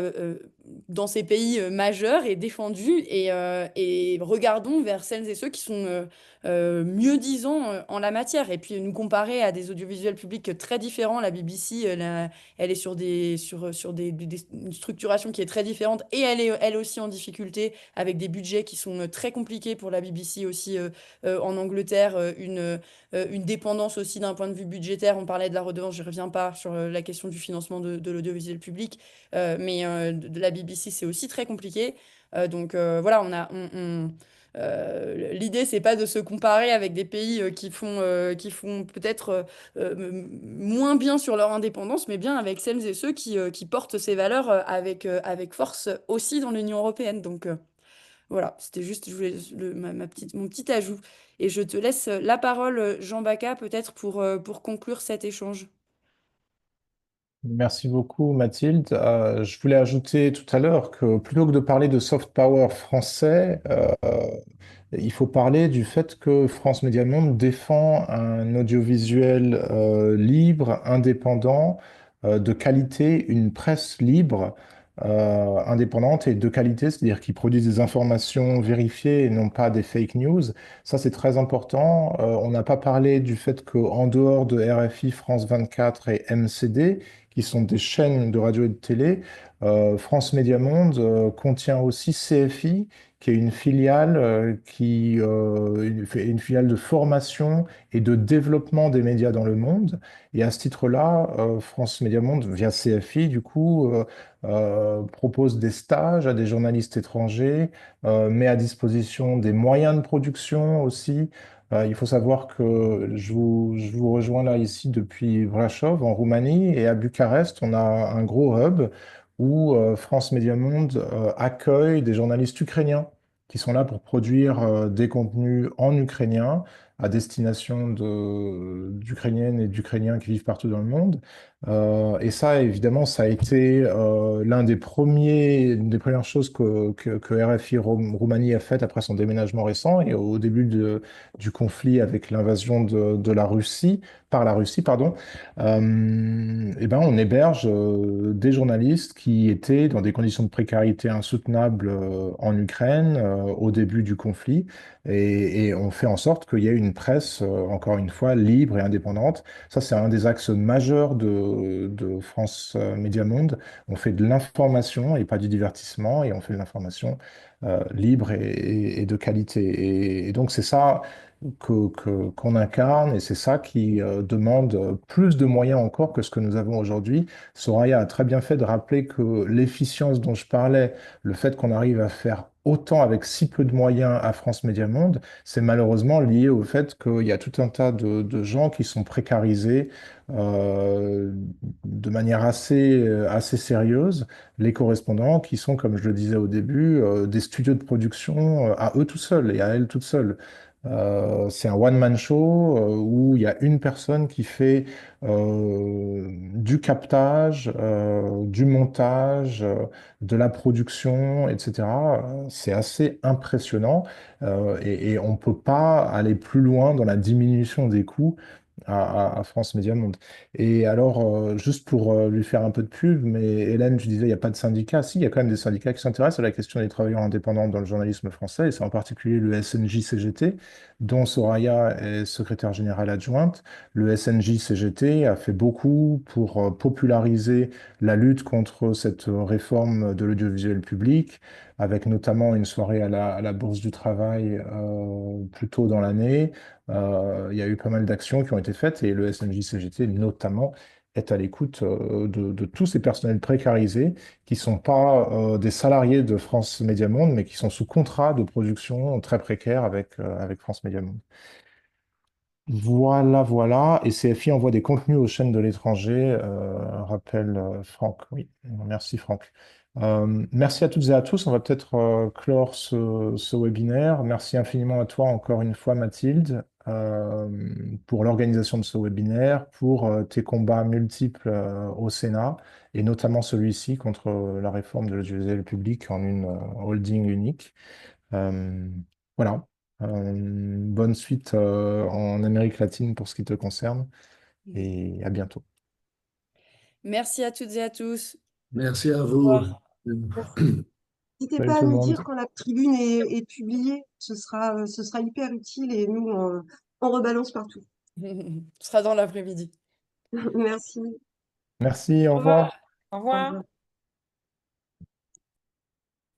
dans ces pays majeurs et défendus. Et regardons vers celles et ceux qui sont mieux-disants en la matière. Et puis nous comparer à des audiovisuels publics très différents. La BBC, elle est sur une structuration qui est très différente et elle est elle aussi en difficulté avec des budgets qui sont très compliqués pour la BBC aussi en Angleterre. Une dépendance aussi d'un point de vue budgétaire. On parlait de la redevance, je ne reviens pas sur la question du financement de l'audiovisuel public, mais de la BBC, c'est aussi très compliqué. Donc voilà, l'idée, c'est pas de se comparer avec des pays qui font peut-être moins bien sur leur indépendance, mais bien avec celles et ceux qui portent ces valeurs avec force aussi dans l'Union européenne. Donc voilà, c'était juste je voulais, mon petit ajout. Et je te laisse la parole, Jean Bacca, peut-être pour conclure cet échange. Merci beaucoup, Mathilde. Je voulais ajouter tout à l'heure que plutôt que de parler de soft power français, il faut parler du fait que France Média Monde défend un audiovisuel libre, indépendant, de qualité, une presse libre, indépendante et de qualité, c'est-à-dire qui produit des informations vérifiées et non pas des fake news. Ça, c'est très important. On n'a pas parlé du fait qu'en dehors de RFI, France 24 et MCD, qui sont des chaînes de radio et de télé, France Média Monde contient aussi CFI, qui est une filiale une filiale de formation et de développement des médias dans le monde. Et à ce titre-là, France Média Monde, via CFI, du coup, propose des stages à des journalistes étrangers, met à disposition des moyens de production aussi. Il faut savoir que je vous rejoins là ici depuis Brașov, en Roumanie, et à Bucarest, on a un gros hub où France Média Monde accueille des journalistes ukrainiens qui sont là pour produire des contenus en ukrainien à destination d'Ukrainiennes et d'Ukrainiens qui vivent partout dans le monde. Et ça, évidemment, ça a été une des premières choses que RFI Roumanie a faites après son déménagement récent et au début du conflit avec l'invasion de la Russie, par la Russie, pardon. Eh ben, on héberge des journalistes qui étaient dans des conditions de précarité insoutenables en Ukraine au début du conflit et on fait en sorte qu'il y ait une presse, encore une fois, libre et indépendante. Ça, c'est un des axes majeurs de France Média Monde. On fait de l'information et pas du divertissement et on fait de l'information libre et de qualité. Et donc, c'est ça qu'on incarne et c'est ça qui demande plus de moyens encore que ce que nous avons aujourd'hui. Soraya a très bien fait de rappeler que l'efficience dont je parlais, le fait qu'on arrive à faire autant avec si peu de moyens à France Média Monde, c'est malheureusement lié au fait qu'il y a tout un tas de gens qui sont précarisés euh, de manière assez sérieuse. Les correspondants qui sont, comme je le disais au début, des studios de production à eux tout seuls et à elles toutes seules. C'est un one-man show où il y a une personne qui fait du captage, du montage, de la production, etc. C'est assez impressionnant et on ne peut pas aller plus loin dans la diminution des coûts à France Média Monde. Et alors, juste pour lui faire un peu de pub, mais Hélène, tu disais, il n'y a pas de syndicat. Si, il y a quand même des syndicats qui s'intéressent à la question des travailleurs indépendants dans le journalisme français, et c'est en particulier le SNJ-CGT, dont Soraya est secrétaire générale adjointe. Le SNJ-CGT a fait beaucoup pour populariser la lutte contre cette réforme de l'audiovisuel public, avec notamment une soirée à la Bourse du Travail plus tôt dans l'année. Il y a eu pas mal d'actions qui ont été faites et le SNJ-CGT notamment est à l'écoute de tous ces personnels précarisés qui ne sont pas des salariés de France Média Monde, mais qui sont sous contrat de production très précaire avec France Média Monde. Voilà, voilà. Et CFI envoie des contenus aux chaînes de l'étranger, rappelle Franck. Oui, merci Franck. Merci à toutes et à tous. On va peut-être clore ce webinaire. Merci infiniment à toi encore une fois, Mathilde, pour l'organisation de ce webinaire, pour tes combats multiples au Sénat, et notamment celui-ci contre la réforme de l'audiovisuel public en une holding unique. Euh, voilà. Bonne suite en Amérique latine pour ce qui te concerne et à bientôt. Merci à toutes et à tous. Merci à Au vous. revoir. N'hésitez Salut pas tout à le nous monde. dire quand la tribune est publiée, ce sera hyper utile et nous, on rebalance partout. Ce sera dans l'après-midi. Merci. Merci, au Au revoir. revoir. Au Au revoir. revoir.